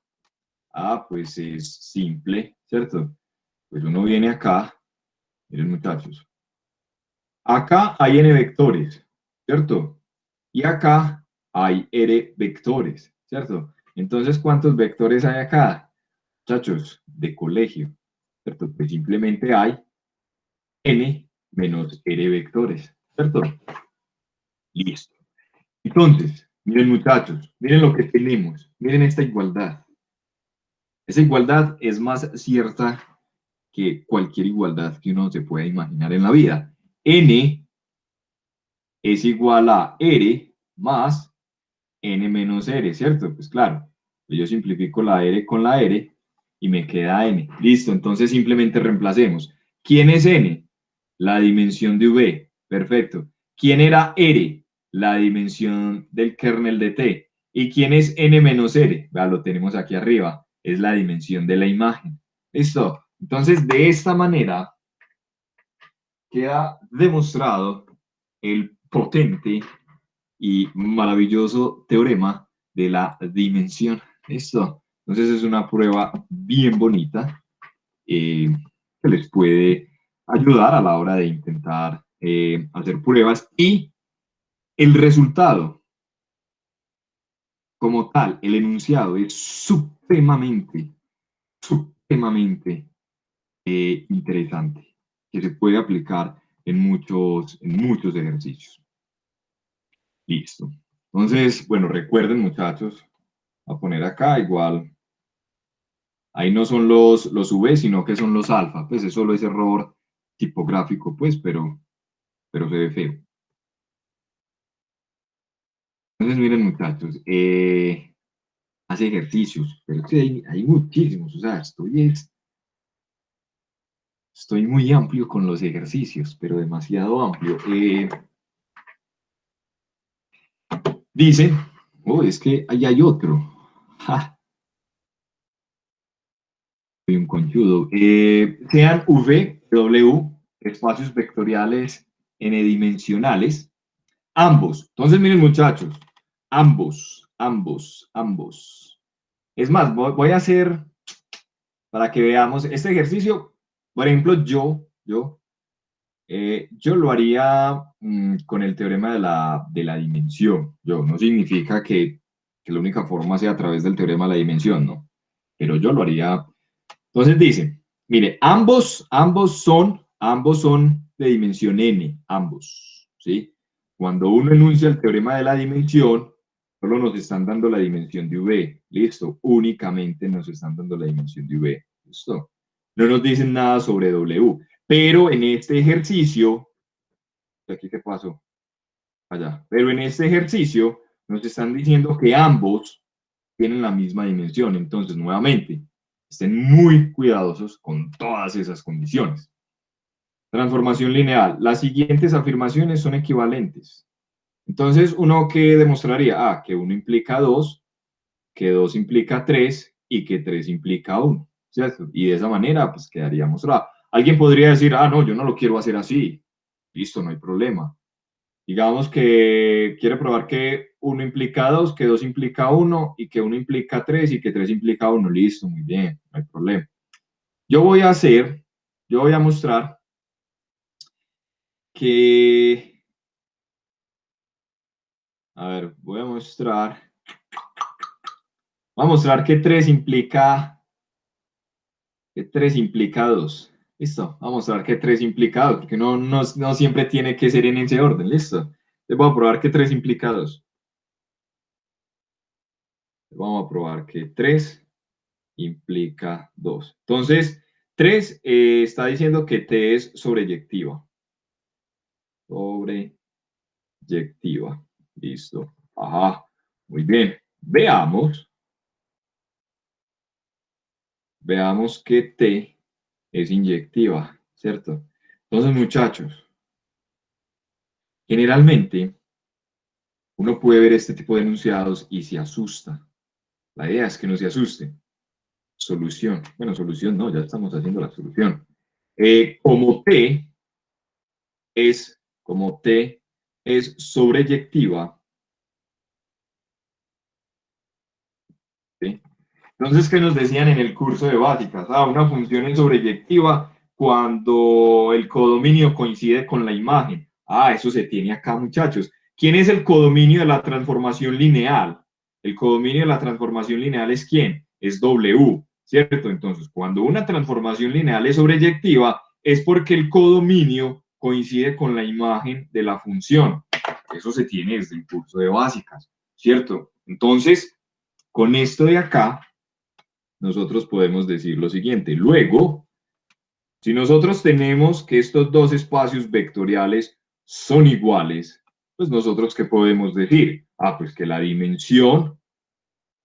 Ah, pues es simple, ¿cierto? Pues uno viene acá, miren muchachos, acá hay n vectores, ¿cierto? Y acá hay r vectores, ¿cierto? Entonces, ¿cuántos vectores hay acá? Muchachos, de colegio, ¿cierto? Pues simplemente hay n menos r vectores, ¿cierto? Listo. Entonces, miren muchachos, miren lo que tenemos, miren esta igualdad. Esa igualdad es más cierta que cualquier igualdad que uno se pueda imaginar en la vida. N es igual a R más N menos R, ¿cierto? Pues claro, yo simplifico la R con la R y me queda N. Listo, entonces simplemente reemplacemos. ¿Quién es N? La dimensión de V. Perfecto. ¿Quién era R? La dimensión del kernel de T. ¿Y quién es N menos R? Vea, lo tenemos aquí arriba. Es la dimensión de la imagen. Listo. Entonces, de esta manera queda demostrado el potente y maravilloso teorema de la dimensión. Listo. Entonces, es una prueba bien bonita que les puede ayudar a la hora de intentar hacer pruebas y el resultado como tal, el enunciado es supremamente interesante, que se puede aplicar en muchos ejercicios. Listo. Entonces, bueno, recuerden muchachos, a poner acá igual, ahí no son los V, sino que son los alfa, pues es solo ese error tipográfico, pues, pero se ve feo. Entonces, miren muchachos, hace ejercicios, pero sí hay muchísimos, o sea, estoy muy amplio con los ejercicios, pero demasiado amplio. Dice, oh, es que ahí hay otro. Ja, soy un conchudo. Sean V, W, espacios vectoriales n-dimensionales, ambos. Entonces, miren muchachos, ambos. Es más, voy a hacer para que veamos este ejercicio. Por ejemplo, yo lo haría con el teorema de la dimensión. No significa que la única forma sea a través del teorema de la dimensión, ¿no? Pero yo lo haría. Entonces dice, mire, ambos son de dimensión n, ambos, ¿sí? Cuando uno enuncia el teorema de la dimensión, solo nos están dando la dimensión de V, listo, únicamente nos están dando la dimensión de V, listo. No nos dicen nada sobre W, pero en este ejercicio, ¿aquí qué pasó? Allá, pero en este ejercicio nos están diciendo que ambos tienen la misma dimensión, entonces nuevamente, estén muy cuidadosos con todas esas condiciones. Transformación lineal. Las siguientes afirmaciones son equivalentes. Entonces, ¿uno qué demostraría? Ah, que 1 implica 2, que 2 implica 3 y que 3 implica 1, ¿cierto? Y de esa manera, pues quedaría mostrado. Alguien podría decir, ah, no, yo no lo quiero hacer así. Listo, no hay problema. Digamos que quiere probar que 1 implica 2, que 2 implica 1 y que 1 implica 3 y que 3 implica 1. Listo, muy bien, no hay problema. Yo voy a mostrar que, a ver, voy a mostrar que 3 implica 2. Listo, vamos a mostrar que 3 implica 2, porque no siempre tiene que ser en ese orden, listo. Les voy a probar que 3 implica 2. Vamos a probar que 3 implica 2. Entonces, 3 está diciendo que T es sobreyectiva. Sobreyectiva. Listo. Ajá. Muy bien. Veamos que T es inyectiva, ¿cierto? Entonces, muchachos, generalmente uno puede ver este tipo de enunciados y se asusta. La idea es que no se asuste. Solución. Bueno, solución no, ya estamos haciendo la solución. Como T es sobreyectiva, ¿sí? Entonces, ¿qué nos decían en el curso de básicas? Ah, una función es sobreyectiva cuando el codominio coincide con la imagen. Ah, eso se tiene acá, muchachos. ¿Quién es el codominio de la transformación lineal? El codominio de la transformación lineal es ¿quién? Es W, ¿cierto? Entonces, cuando una transformación lineal es sobreyectiva, es porque el codominio coincide con la imagen de la función. Eso se tiene desde el curso de básicas, ¿cierto? Entonces, con esto de acá, nosotros podemos decir lo siguiente. Luego, si nosotros tenemos que estos dos espacios vectoriales son iguales, pues nosotros ¿qué podemos decir? Ah, pues que la dimensión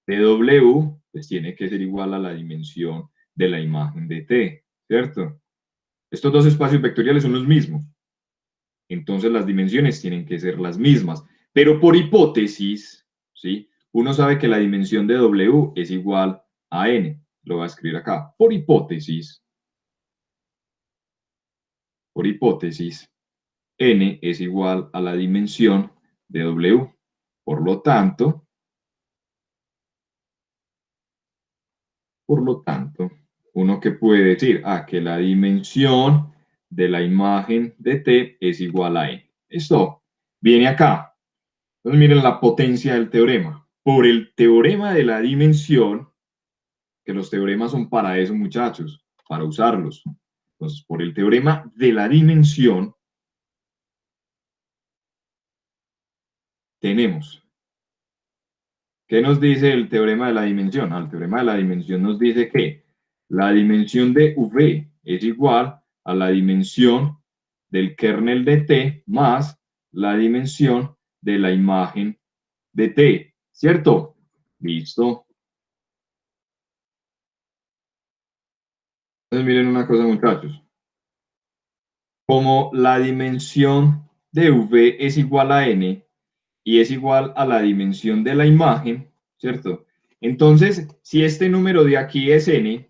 de W pues tiene que ser igual a la dimensión de la imagen de T, ¿cierto? Estos dos espacios vectoriales son los mismos, entonces las dimensiones tienen que ser las mismas, pero por hipótesis, ¿sí? Uno sabe que la dimensión de W es igual a N. Lo voy a escribir acá. Por hipótesis, N es igual a la dimensión de W. Por lo tanto, uno que puede decir, que la dimensión de la imagen de T es igual a N. Esto viene acá. Entonces miren la potencia del teorema. Por el teorema de la dimensión, que los teoremas son para eso, muchachos, para usarlos. Entonces, por el teorema de la dimensión, tenemos. ¿Qué nos dice el teorema de la dimensión? El teorema de la dimensión nos dice que la dimensión de V es igual a la dimensión del kernel de T más la dimensión de la imagen de T, ¿cierto? Listo. Entonces miren una cosa, muchachos. Como la dimensión de V es igual a N y es igual a la dimensión de la imagen, ¿cierto? Entonces, si este número de aquí es N,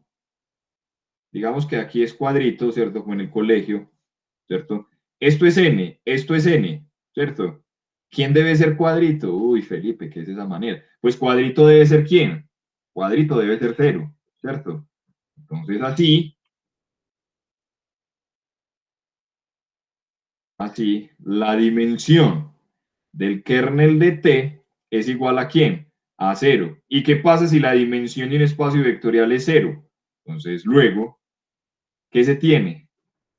digamos que aquí es cuadrito, ¿cierto? Como en el colegio, ¿cierto? Esto es N, ¿cierto? ¿Quién debe ser cuadrito? Uy, Felipe, ¿qué es esa manera? Pues cuadrito debe ser ¿quién? Cuadrito debe ser 0, ¿cierto? Entonces, así, la dimensión del kernel de T es igual a ¿quién? A cero. ¿Y qué pasa si la dimensión de un espacio vectorial es cero? Entonces, luego, ¿qué se tiene?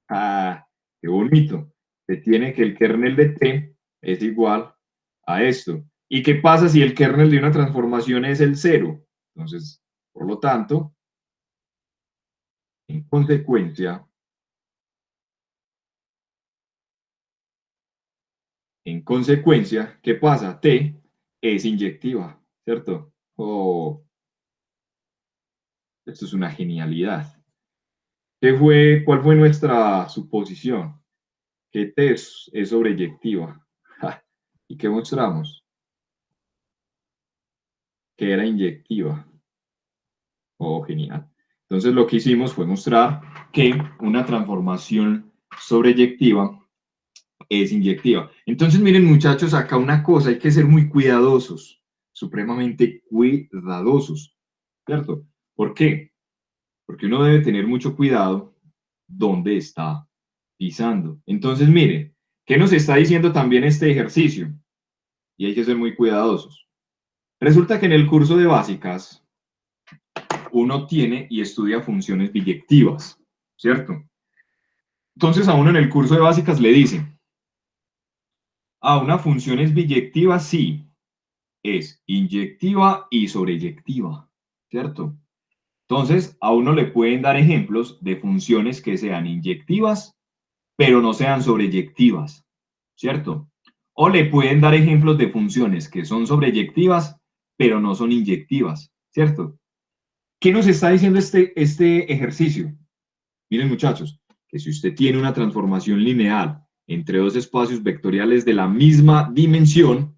Ah, qué bonito. Se tiene que el kernel de T es igual a esto. ¿Y qué pasa si el kernel de una transformación es el cero? Entonces, por lo tanto, en consecuencia, ¿qué pasa? T es inyectiva, ¿cierto? Oh, esto es una genialidad. ¿Cuál fue nuestra suposición? Que T es sobreyectiva. Ja, ¿y qué mostramos? Que era inyectiva. Oh, genial. Entonces lo que hicimos fue mostrar que una transformación sobreyectiva es inyectiva. Entonces miren muchachos, acá una cosa, hay que ser muy cuidadosos, supremamente cuidadosos, ¿cierto? ¿Por qué? Porque uno debe tener mucho cuidado dónde está pisando. Entonces miren, ¿qué nos está diciendo también este ejercicio? Y hay que ser muy cuidadosos. Resulta que en el curso de básicas uno tiene y estudia funciones biyectivas, ¿cierto? Entonces a uno en el curso de básicas le dicen, una función es biyectiva, sí, es inyectiva y sobreyectiva, ¿cierto? Entonces a uno le pueden dar ejemplos de funciones que sean inyectivas, pero no sean sobreyectivas, ¿cierto? O le pueden dar ejemplos de funciones que son sobreyectivas, pero no son inyectivas, ¿cierto? ¿Qué nos está diciendo este ejercicio? Miren muchachos, que si usted tiene una transformación lineal entre dos espacios vectoriales de la misma dimensión,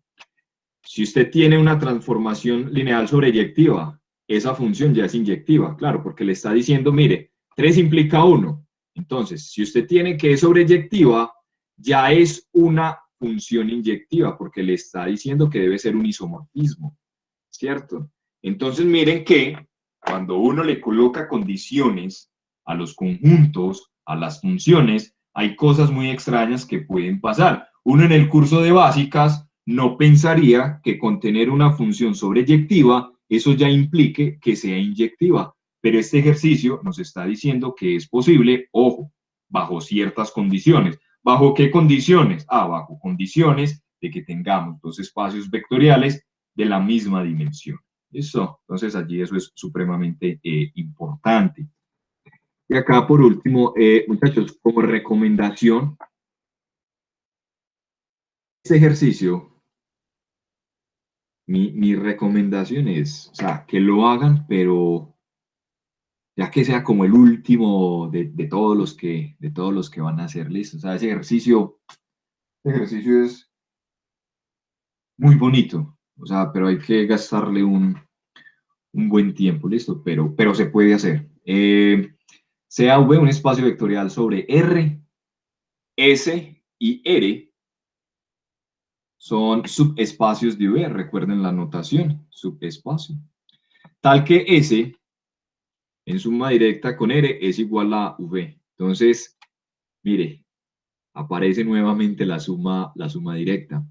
si usted tiene una transformación lineal sobreyectiva, esa función ya es inyectiva, claro, porque le está diciendo, mire, 3 implica 1. Entonces, si usted tiene que es sobreyectiva, ya es una función inyectiva, porque le está diciendo que debe ser un isomorfismo, ¿cierto? Entonces, miren que cuando uno le coloca condiciones a los conjuntos, a las funciones, hay cosas muy extrañas que pueden pasar. Uno en el curso de básicas no pensaría que con tener una función sobreyectiva, eso ya implique que sea inyectiva. Pero este ejercicio nos está diciendo que es posible, ojo, bajo ciertas condiciones. ¿Bajo qué condiciones? Bajo condiciones de que tengamos dos espacios vectoriales de la misma dimensión. ¿Listo? Entonces allí eso es supremamente importante. Y acá por último, muchachos, como recomendación, este ejercicio, mi recomendación es, o sea, que lo hagan, pero ya que sea como el último de todos los que van a hacer, listo. O sea, ese ejercicio es muy bonito, o sea, pero hay que gastarle un buen tiempo, listo, pero se puede hacer. Sea V un espacio vectorial sobre R, S y R son subespacios de V, recuerden la notación, subespacio. Tal que S en suma directa con R es igual a V. Entonces, mire, aparece nuevamente la suma directa.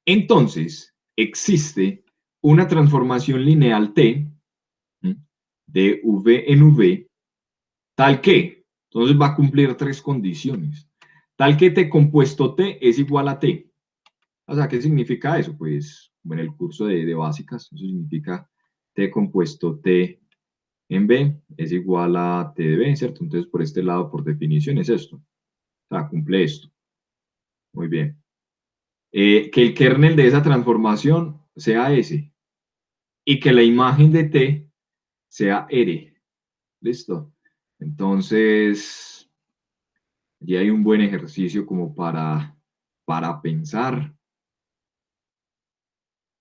Entonces, existe una transformación lineal T de V en V, tal que, entonces va a cumplir tres condiciones, tal que T compuesto T es igual a T. O sea, ¿qué significa eso? Pues, en el curso de básicas, eso significa T compuesto T en B es igual a T de B, ¿cierto? Entonces, por este lado, por definición, es esto. O sea, cumple esto. Muy bien. Que el kernel de esa transformación sea S y que la imagen de T sea R. ¿Listo? Entonces, ya hay un buen ejercicio como para pensar,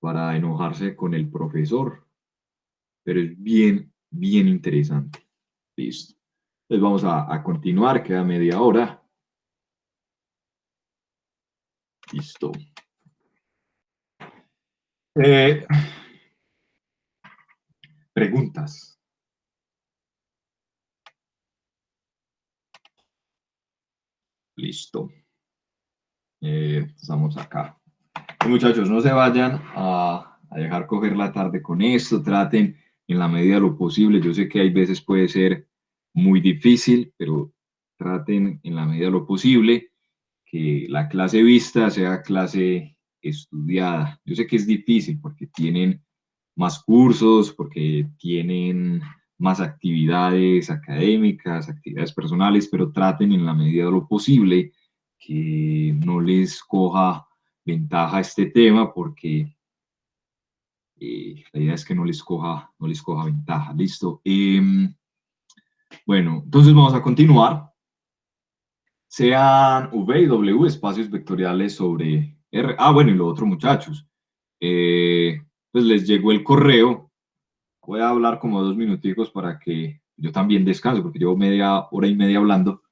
para enojarse con el profesor, pero es bien, bien interesante. Listo. Entonces vamos a continuar, queda media hora. Listo. Eh, preguntas. Listo. Estamos acá. Muchachos, no se vayan a dejar coger la tarde con esto, traten en la medida de lo posible. Yo sé que hay veces puede ser muy difícil, pero traten en la medida de lo posible que la clase vista sea clase estudiada. Yo sé que es difícil porque tienen más cursos, porque tienen más actividades académicas, actividades personales, pero traten en la medida de lo posible que no les coja ventaja este tema porque la idea es que no les coja ventaja. Listo. Bueno, entonces vamos a continuar. Sean V y W espacios vectoriales sobre R. Ah, bueno, y lo otro, muchachos. Pues les llegó el correo. Voy a hablar como 2 minuticos para que yo también descanse, porque llevo media hora y media hablando.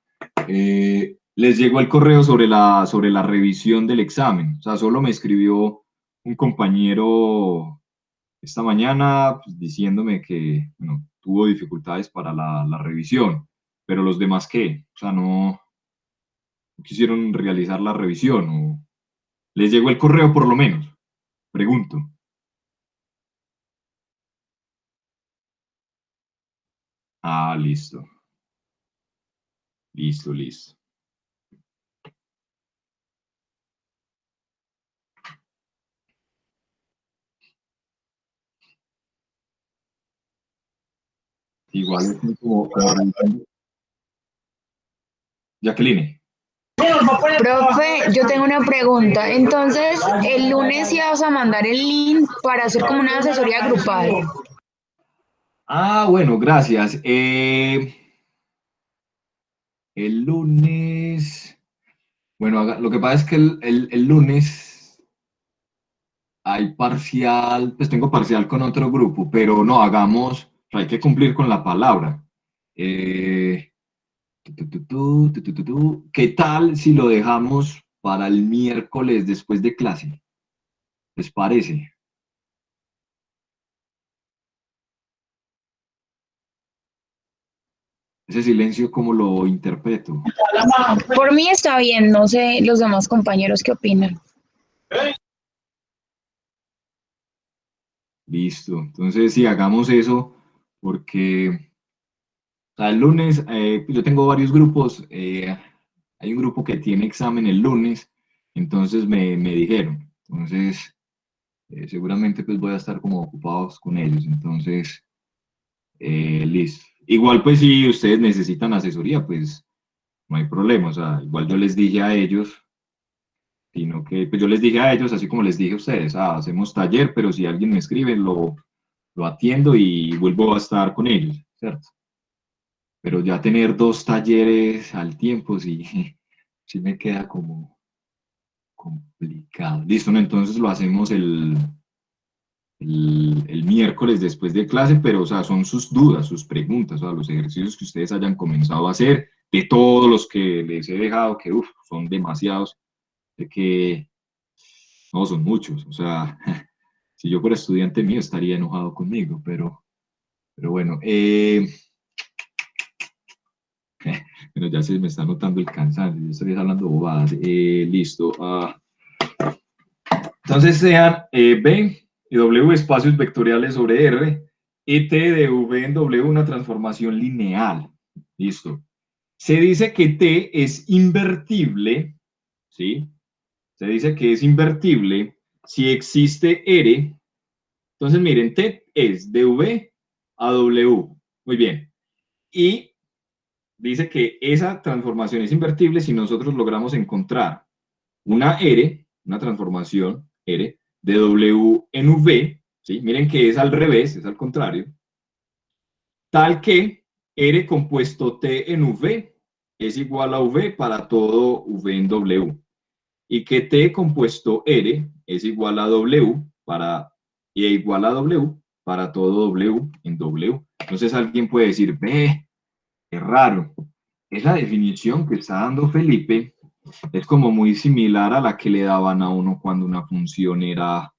Les llegó el correo sobre la revisión del examen. O sea, solo me escribió un compañero esta mañana pues, diciéndome que bueno, tuvo dificultades para la revisión, pero los demás qué, o sea, no quisieron realizar la revisión o les llegó el correo por lo menos, pregunto. Ah, listo, listo, listo. Igual es como revisando. Jacqueline.
Profe, yo tengo una pregunta. Entonces, el lunes ibas a mandar el link para hacer como una asesoría grupal.
Ah, bueno, gracias. El lunes, bueno, lo que pasa es que el lunes hay parcial, pues tengo parcial con otro grupo, pero no, hagamos, o sea, hay que cumplir con la palabra. Eh, ¿Qué tal si lo dejamos para el miércoles después de clase? ¿Les parece? Ese silencio, ¿cómo lo interpreto?
Por mí está bien, no sé los demás compañeros qué opinan.
Listo. Entonces, sí, hagamos eso, porque o sea, el lunes, yo tengo varios grupos. Hay un grupo que tiene examen el lunes, entonces me dijeron. Entonces, seguramente pues voy a estar como ocupados con ellos. Entonces, listo. Igual, pues, si ustedes necesitan asesoría, pues no hay problema. O sea, igual yo les dije a ellos, sino que pues yo les dije a ellos, así como les dije a ustedes, hacemos taller, pero si alguien me escribe, lo atiendo y vuelvo a estar con ellos, ¿cierto? Pero ya tener 2 talleres al tiempo sí, sí me queda como complicado. Listo, ¿no? Entonces lo hacemos el miércoles después de clase, pero o sea, son sus dudas, sus preguntas, o sea, los ejercicios que ustedes hayan comenzado a hacer, de todos los que les he dejado, que uf, son demasiados, de que no, son muchos, o sea, si yo fuera estudiante mío estaría enojado conmigo, pero bueno, pero ya se me está notando el cansancio, yo estoy hablando bobadas. Listo. Entonces sean B y W espacios vectoriales sobre R y T de V en W una transformación lineal. Listo. Se dice que T es invertible, ¿sí? Se dice que es invertible si existe R. Entonces miren, T es de V a W. Muy bien. Y dice que esa transformación es invertible si nosotros logramos encontrar una R, una transformación R, de W en V, ¿sí? Miren que es al revés, es al contrario, tal que R compuesto T en V es igual a V para todo V en W, y que T compuesto R es igual a W para, y igual a W para todo W en W. Entonces alguien puede decir, ve, qué raro. Esa definición que está dando Felipe es como muy similar a la que le daban a uno cuando una función era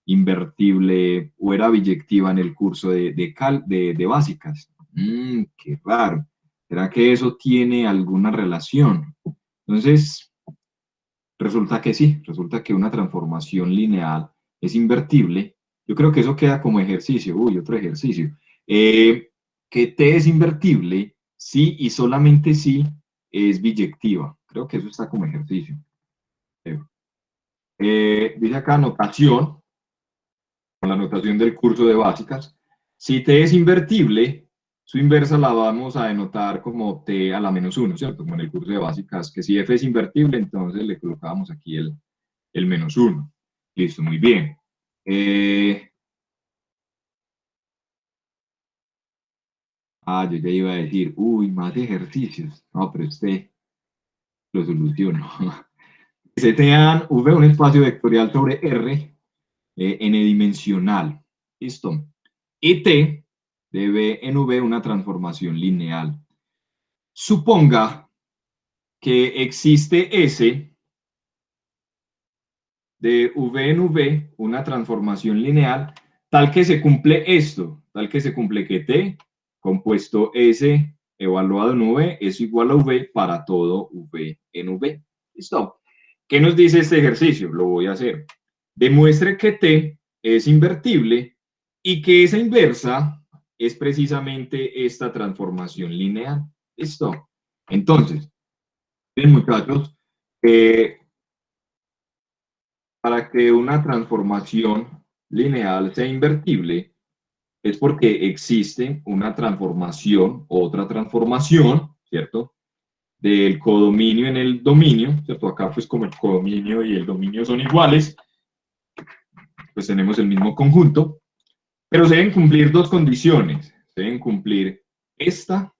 invertible o era biyectiva en el curso de básicas. Qué raro. ¿Será que eso tiene alguna relación? Entonces, resulta que sí, resulta que una transformación lineal es invertible. Yo creo que eso queda como ejercicio. Uy, otro ejercicio. Que T es invertible si y solamente si es biyectiva. Creo que eso está como ejercicio. Dice acá notación, con la notación del curso de básicas. Si T es invertible, su inversa la vamos a denotar como T a la menos 1, ¿cierto? Como en el curso de básicas, que si F es invertible, entonces le colocábamos aquí el menos 1. Listo, muy bien. Yo ya iba a decir, uy, más ejercicios. No, pero este lo soluciono. Se tean V un espacio vectorial sobre R n-dimensional. ¿Listo? Y T debe en V una transformación lineal. Suponga que existe S de V en V, una transformación lineal, tal que se cumple esto, tal que se cumple que T, compuesto S evaluado en V, es igual a V para todo V en V. ¿Listo? ¿Qué nos dice este ejercicio? Lo voy a hacer. Demuestre que T es invertible y que esa inversa es precisamente esta transformación lineal. ¿Listo? Entonces, bien, muchachos, para que una transformación lineal sea invertible, es porque existe una transformación, otra transformación, ¿cierto? Del codominio en el dominio, ¿cierto? Acá pues como el codominio y el dominio son iguales, pues tenemos el mismo conjunto, pero se deben cumplir dos condiciones, se deben cumplir esta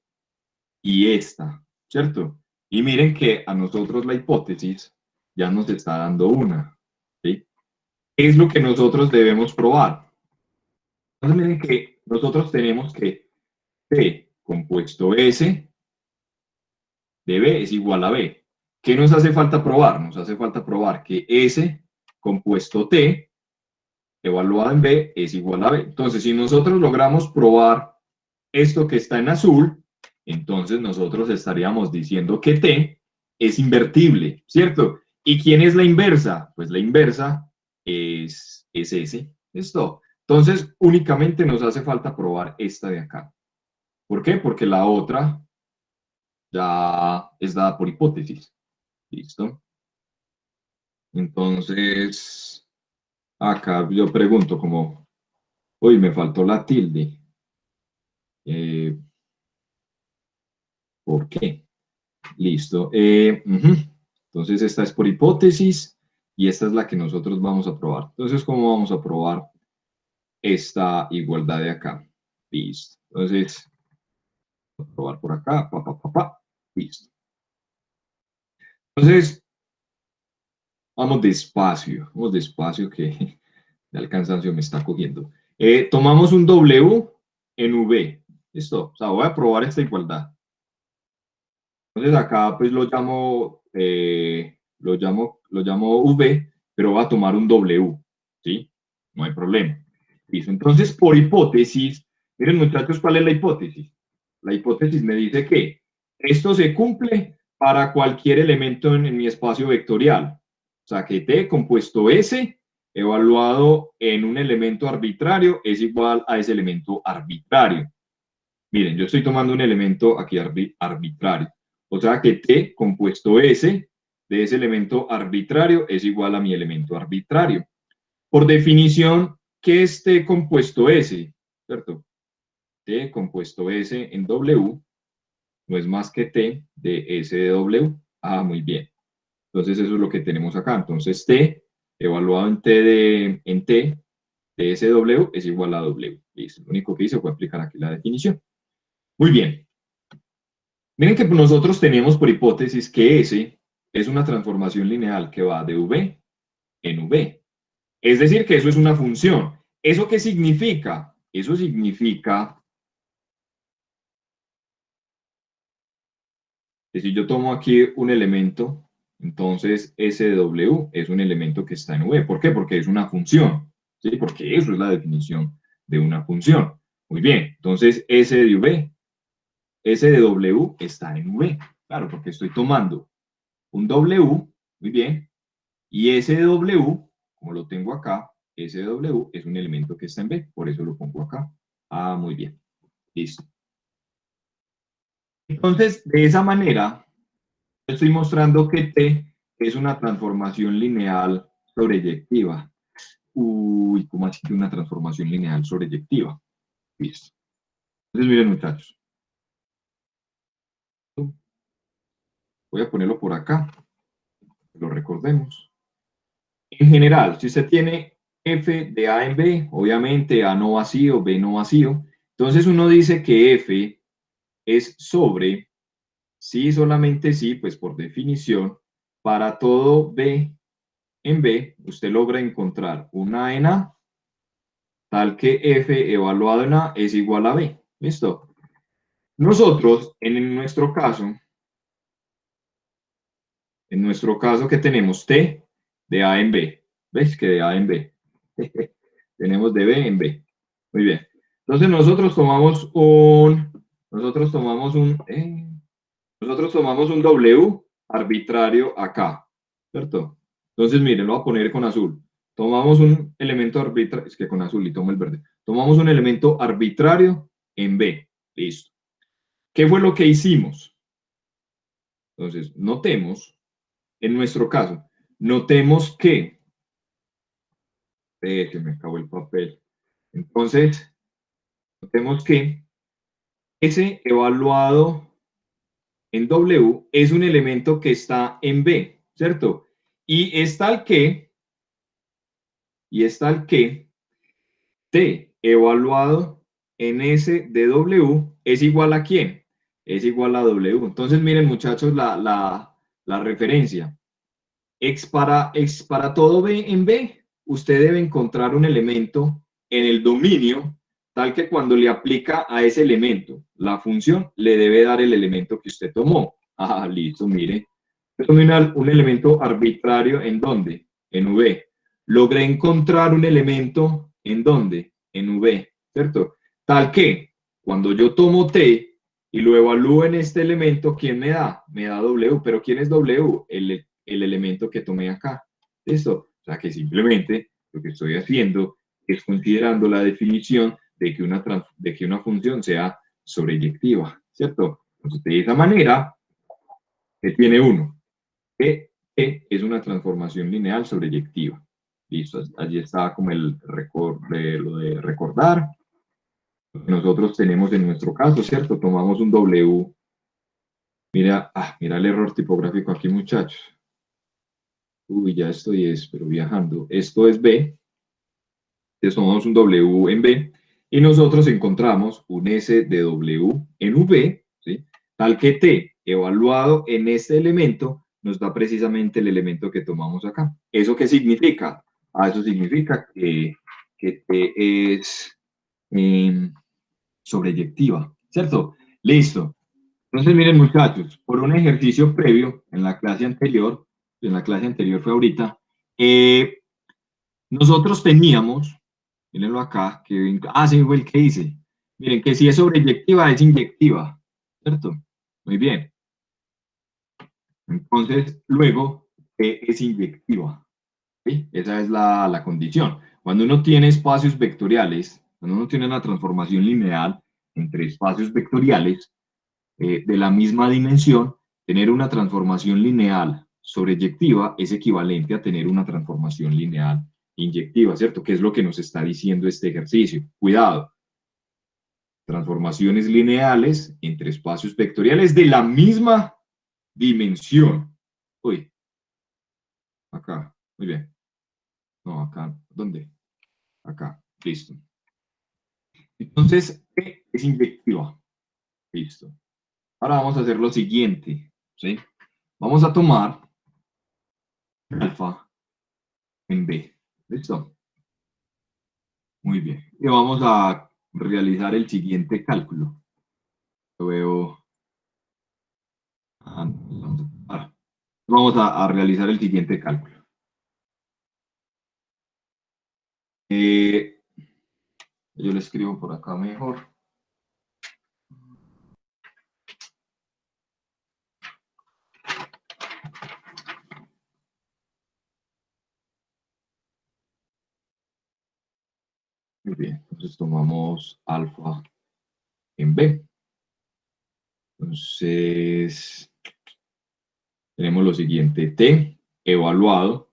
y esta, ¿cierto? Y miren que a nosotros la hipótesis ya nos está dando una, ¿sí? ¿Qué es lo que nosotros debemos probar? Entonces miren que nosotros tenemos que T compuesto S de B es igual a B. ¿Qué nos hace falta probar? Nos hace falta probar que S compuesto T evaluado en B es igual a B. Entonces, si nosotros logramos probar esto que está en azul, entonces nosotros estaríamos diciendo que T es invertible, ¿cierto? ¿Y quién es la inversa? Pues la inversa es S. ¿Listo? Entonces, únicamente nos hace falta probar esta de acá. ¿Por qué? Porque la otra ya es dada por hipótesis. ¿Listo? Entonces, acá yo pregunto como, uy, me faltó la tilde. Eh, ¿Por qué? Listo. Entonces, esta es por hipótesis y esta es la que nosotros vamos a probar. Entonces, ¿cómo vamos a probar esta igualdad de acá? Listo. Entonces, vamos a probar por acá. Listo. Entonces, vamos despacio que ya el cansancio me está cogiendo. Tomamos un W en V. Listo. O sea, voy a probar esta igualdad. Entonces acá pues lo llamo V, pero va a tomar un W, ¿sí? No hay problema. Listo. Entonces, por hipótesis, miren muchachos, ¿cuál es la hipótesis? La hipótesis me dice que esto se cumple para cualquier elemento en mi espacio vectorial. O sea, que T compuesto S evaluado en un elemento arbitrario es igual a ese elemento arbitrario. Miren, yo estoy tomando un elemento aquí arbitrario. O sea que T compuesto S de ese elemento arbitrario es igual a mi elemento arbitrario. Por definición, ¿qué es T compuesto S? ¿Cierto? T compuesto S en W no es más que T de S de W. Ah, muy bien. Entonces eso es lo que tenemos acá. Entonces T evaluado en T de SW es igual a W. Listo. Lo único que hice fue aplicar aquí la definición. Muy bien. Miren que nosotros tenemos por hipótesis que S es una transformación lineal que va de V en V. Es decir, que eso es una función. ¿Eso qué significa? Eso significa que si yo tomo aquí un elemento, entonces S de W es un elemento que está en V. ¿Por qué? Porque es una función. ¿Sí? Porque eso es la definición de una función. Muy bien. Entonces S de V, S de W está en V. Claro, porque estoy tomando un W, muy bien, y ese W, como lo tengo acá, ese W es un elemento que está en B, por eso lo pongo acá. Ah, muy bien, listo. Entonces, de esa manera, estoy mostrando que T es una transformación lineal sobreyectiva. Uy, ¿cómo así que una transformación lineal sobreyectiva? Listo. Entonces, miren, muchachos. Voy a ponerlo por acá, que lo recordemos. En general, si usted tiene F de A en B, obviamente A no vacío, B no vacío, entonces uno dice que F es sobre, sí, solamente sí, pues por definición, para todo B en B, usted logra encontrar una en A, tal que F evaluado en A es igual a B. ¿Listo? Nosotros, en nuestro caso que tenemos T de A en B. ¿Ves? Que de A en B. Tenemos de B en B. Muy bien. Entonces nosotros tomamos un W arbitrario acá, ¿cierto? Entonces, miren, lo voy a poner con azul. Tomamos un elemento arbitrario, es que con azul y tomo el verde. Tomamos un elemento arbitrario en B. Listo. ¿Qué fue lo que hicimos? Entonces, notemos, en nuestro caso, notemos que me acabó el papel. Entonces, notemos que ese evaluado en W es un elemento que está en B, ¿cierto? Y es tal que T evaluado en S de W es igual a ¿quién? Es igual a W. Entonces, miren, muchachos, la referencia. Para todo B en B, usted debe encontrar un elemento en el dominio tal que cuando le aplica a ese elemento la función, le debe dar el elemento que usted tomó. Ah, listo, mire. Es un elemento arbitrario ¿en dónde? En V. Logré encontrar un elemento ¿en dónde? En V, ¿cierto? Tal que cuando yo tomo T y lo evalúo en este elemento, ¿quién me da? Me da W, pero ¿quién es W? El elemento que tomé acá. ¿Listo? O sea que simplemente lo que estoy haciendo es considerando la definición de que una función sea sobreyectiva, ¿cierto? Entonces, de esa manera, ¿qué tiene uno? Que es una transformación lineal sobreyectiva. Listo, allí está como lo de recordar. Lo que nosotros tenemos en nuestro caso, ¿cierto? Tomamos un W. Mira el error tipográfico aquí, muchachos. Uy, ya estoy pero viajando. Esto es B. Entonces tomamos un W en B y nosotros encontramos un S de W en V, ¿sí? Tal que T evaluado en este elemento nos da precisamente el elemento que tomamos acá. ¿Eso qué significa? Eso significa que T es sobreyectiva, ¿cierto? Listo. Entonces, miren, muchachos, por un ejercicio previo en la clase anterior fue ahorita, nosotros teníamos, mírenlo acá, sí, fue el que hice. Miren, que si es sobreyectiva, es inyectiva, ¿cierto? Muy bien. Entonces, luego, es inyectiva, ¿sí? Esa es la condición. Cuando uno tiene espacios vectoriales, cuando uno tiene una transformación lineal entre espacios vectoriales, de la misma dimensión, tener una transformación lineal sobreyectiva es equivalente a tener una transformación lineal inyectiva, ¿cierto? ¿Qué es lo que nos está diciendo este ejercicio? Cuidado, transformaciones lineales entre espacios vectoriales de la misma dimensión. Uy, acá, muy bien. No, acá, ¿dónde? Acá, listo. Entonces, ¿qué es inyectiva? Listo. Ahora vamos a hacer lo siguiente, ¿sí? Vamos a tomar alfa en B. ¿Listo? Muy bien. Y vamos a realizar el siguiente cálculo. Lo veo. Vamos a realizar el siguiente cálculo. Eh, yo le escribo por acá mejor. Muy bien, entonces tomamos alfa en B. Entonces, tenemos lo siguiente, T evaluado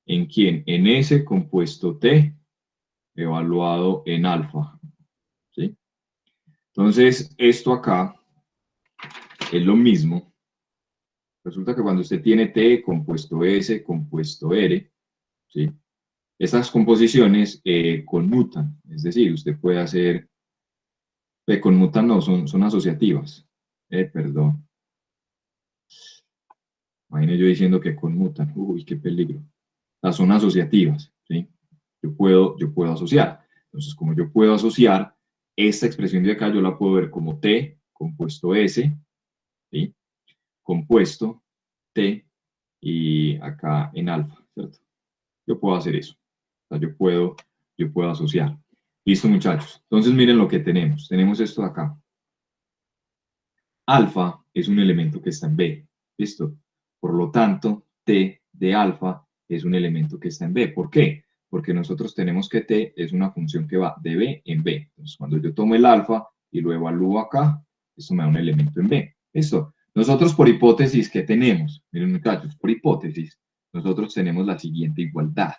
en quién, en ese compuesto T evaluado en alfa, ¿sí? Entonces, esto acá es lo mismo. Resulta que cuando usted tiene T, compuesto S, compuesto R, ¿sí? Estas composiciones conmutan, es decir, usted puede hacer, conmutan no, son asociativas, perdón. Imagínese yo diciendo que conmutan, uy, qué peligro. Las son asociativas, ¿sí? Yo puedo asociar. Entonces, como yo puedo asociar, esta expresión de acá yo la puedo ver como T, compuesto S, ¿sí? Compuesto T y acá en alfa, ¿cierto? Yo puedo hacer eso. O sea, yo puedo asociar. Listo, muchachos. Entonces, miren lo que tenemos. Tenemos esto de acá. Alfa es un elemento que está en B. ¿Listo? Por lo tanto, T de alfa es un elemento que está en B. ¿Por qué? Porque nosotros tenemos que T es una función que va de B en B. Entonces, cuando yo tomo el alfa y lo evalúo acá, esto me da un elemento en B. ¿Listo? Nosotros por hipótesis, ¿qué tenemos? Miren, muchachos, por hipótesis, nosotros tenemos la siguiente igualdad.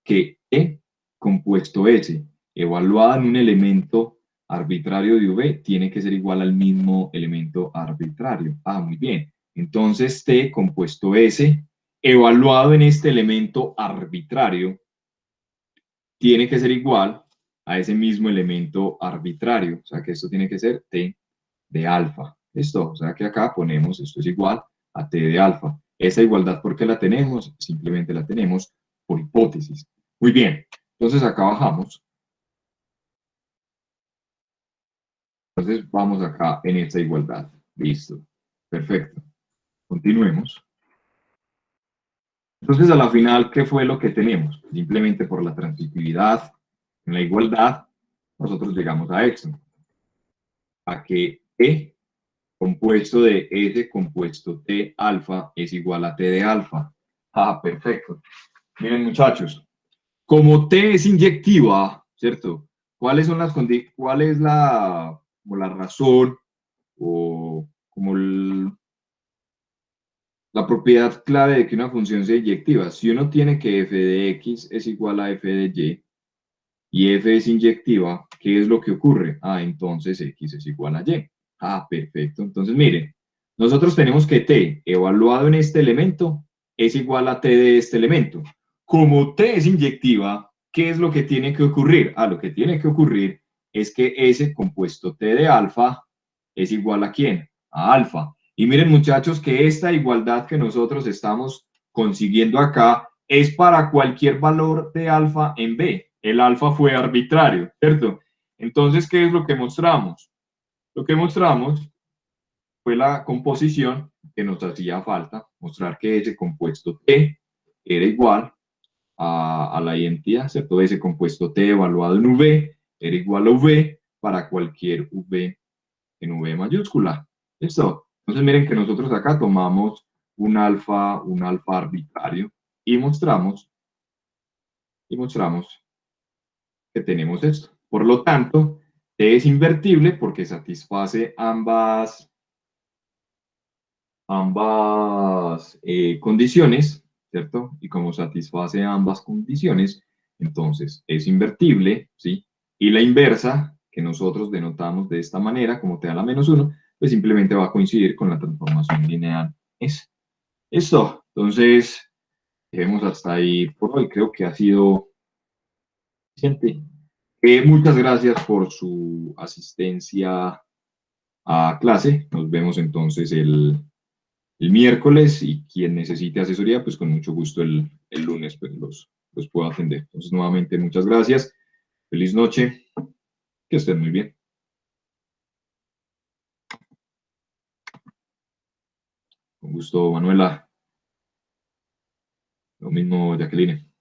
Que E compuesto S evaluada en un elemento arbitrario de V tiene que ser igual al mismo elemento arbitrario. Ah, muy bien. Entonces T compuesto S evaluado en este elemento arbitrario tiene que ser igual a ese mismo elemento arbitrario. O sea que esto tiene que ser T de alfa. ¿Listo? O sea que acá ponemos esto es igual a T de alfa. Esa igualdad, ¿por qué la tenemos? Simplemente la tenemos por hipótesis. Muy bien. Entonces acá bajamos. Entonces vamos acá en esta igualdad. Listo. Perfecto. Continuemos. Entonces a la final, ¿qué fue lo que tenemos? Simplemente por la transitividad en la igualdad, nosotros llegamos a esto. A que E compuesto de S compuesto T alfa es igual a T de alfa. Ah, perfecto. Miren muchachos, como T es inyectiva, ¿cierto? ¿Cuál es como la razón o como la propiedad clave de que una función sea inyectiva? Si uno tiene que f de x es igual a f de y f es inyectiva, ¿qué es lo que ocurre? Ah, entonces x es igual a y. Ah, perfecto. Entonces, miren, nosotros tenemos que t evaluado en este elemento es igual a t de este elemento. Como t es inyectiva, ¿qué es lo que tiene que ocurrir? Ah, lo que tiene que ocurrir es que ese compuesto t de alfa es igual a ¿quién? A alfa. Y miren, muchachos, que esta igualdad que nosotros estamos consiguiendo acá es para cualquier valor de alfa en B. El alfa fue arbitrario, ¿cierto? Entonces, ¿qué es lo que mostramos? Lo que mostramos fue la composición que nos hacía falta, mostrar que ese compuesto T era igual a la identidad, ¿cierto? Ese compuesto T evaluado en V era igual a V para cualquier V en V mayúscula. ¿Listo? Entonces miren que nosotros acá tomamos un alfa arbitrario y mostramos que tenemos esto. Por lo tanto, T es invertible porque satisface ambas condiciones, ¿cierto? Y como satisface ambas condiciones, entonces es invertible, ¿sí? Y la inversa, que nosotros denotamos de esta manera, como te da la -1, pues simplemente va a coincidir con la transformación lineal S. Esto, entonces, dejemos hasta ahí por hoy. Creo que ha sido suficiente. Muchas gracias por su asistencia a clase. Nos vemos entonces el miércoles y quien necesite asesoría, pues con mucho gusto el lunes pues los puedo atender. Entonces, nuevamente, muchas gracias. Feliz noche. Que estén muy bien. Con gusto, Manuela. Lo mismo, Jacqueline.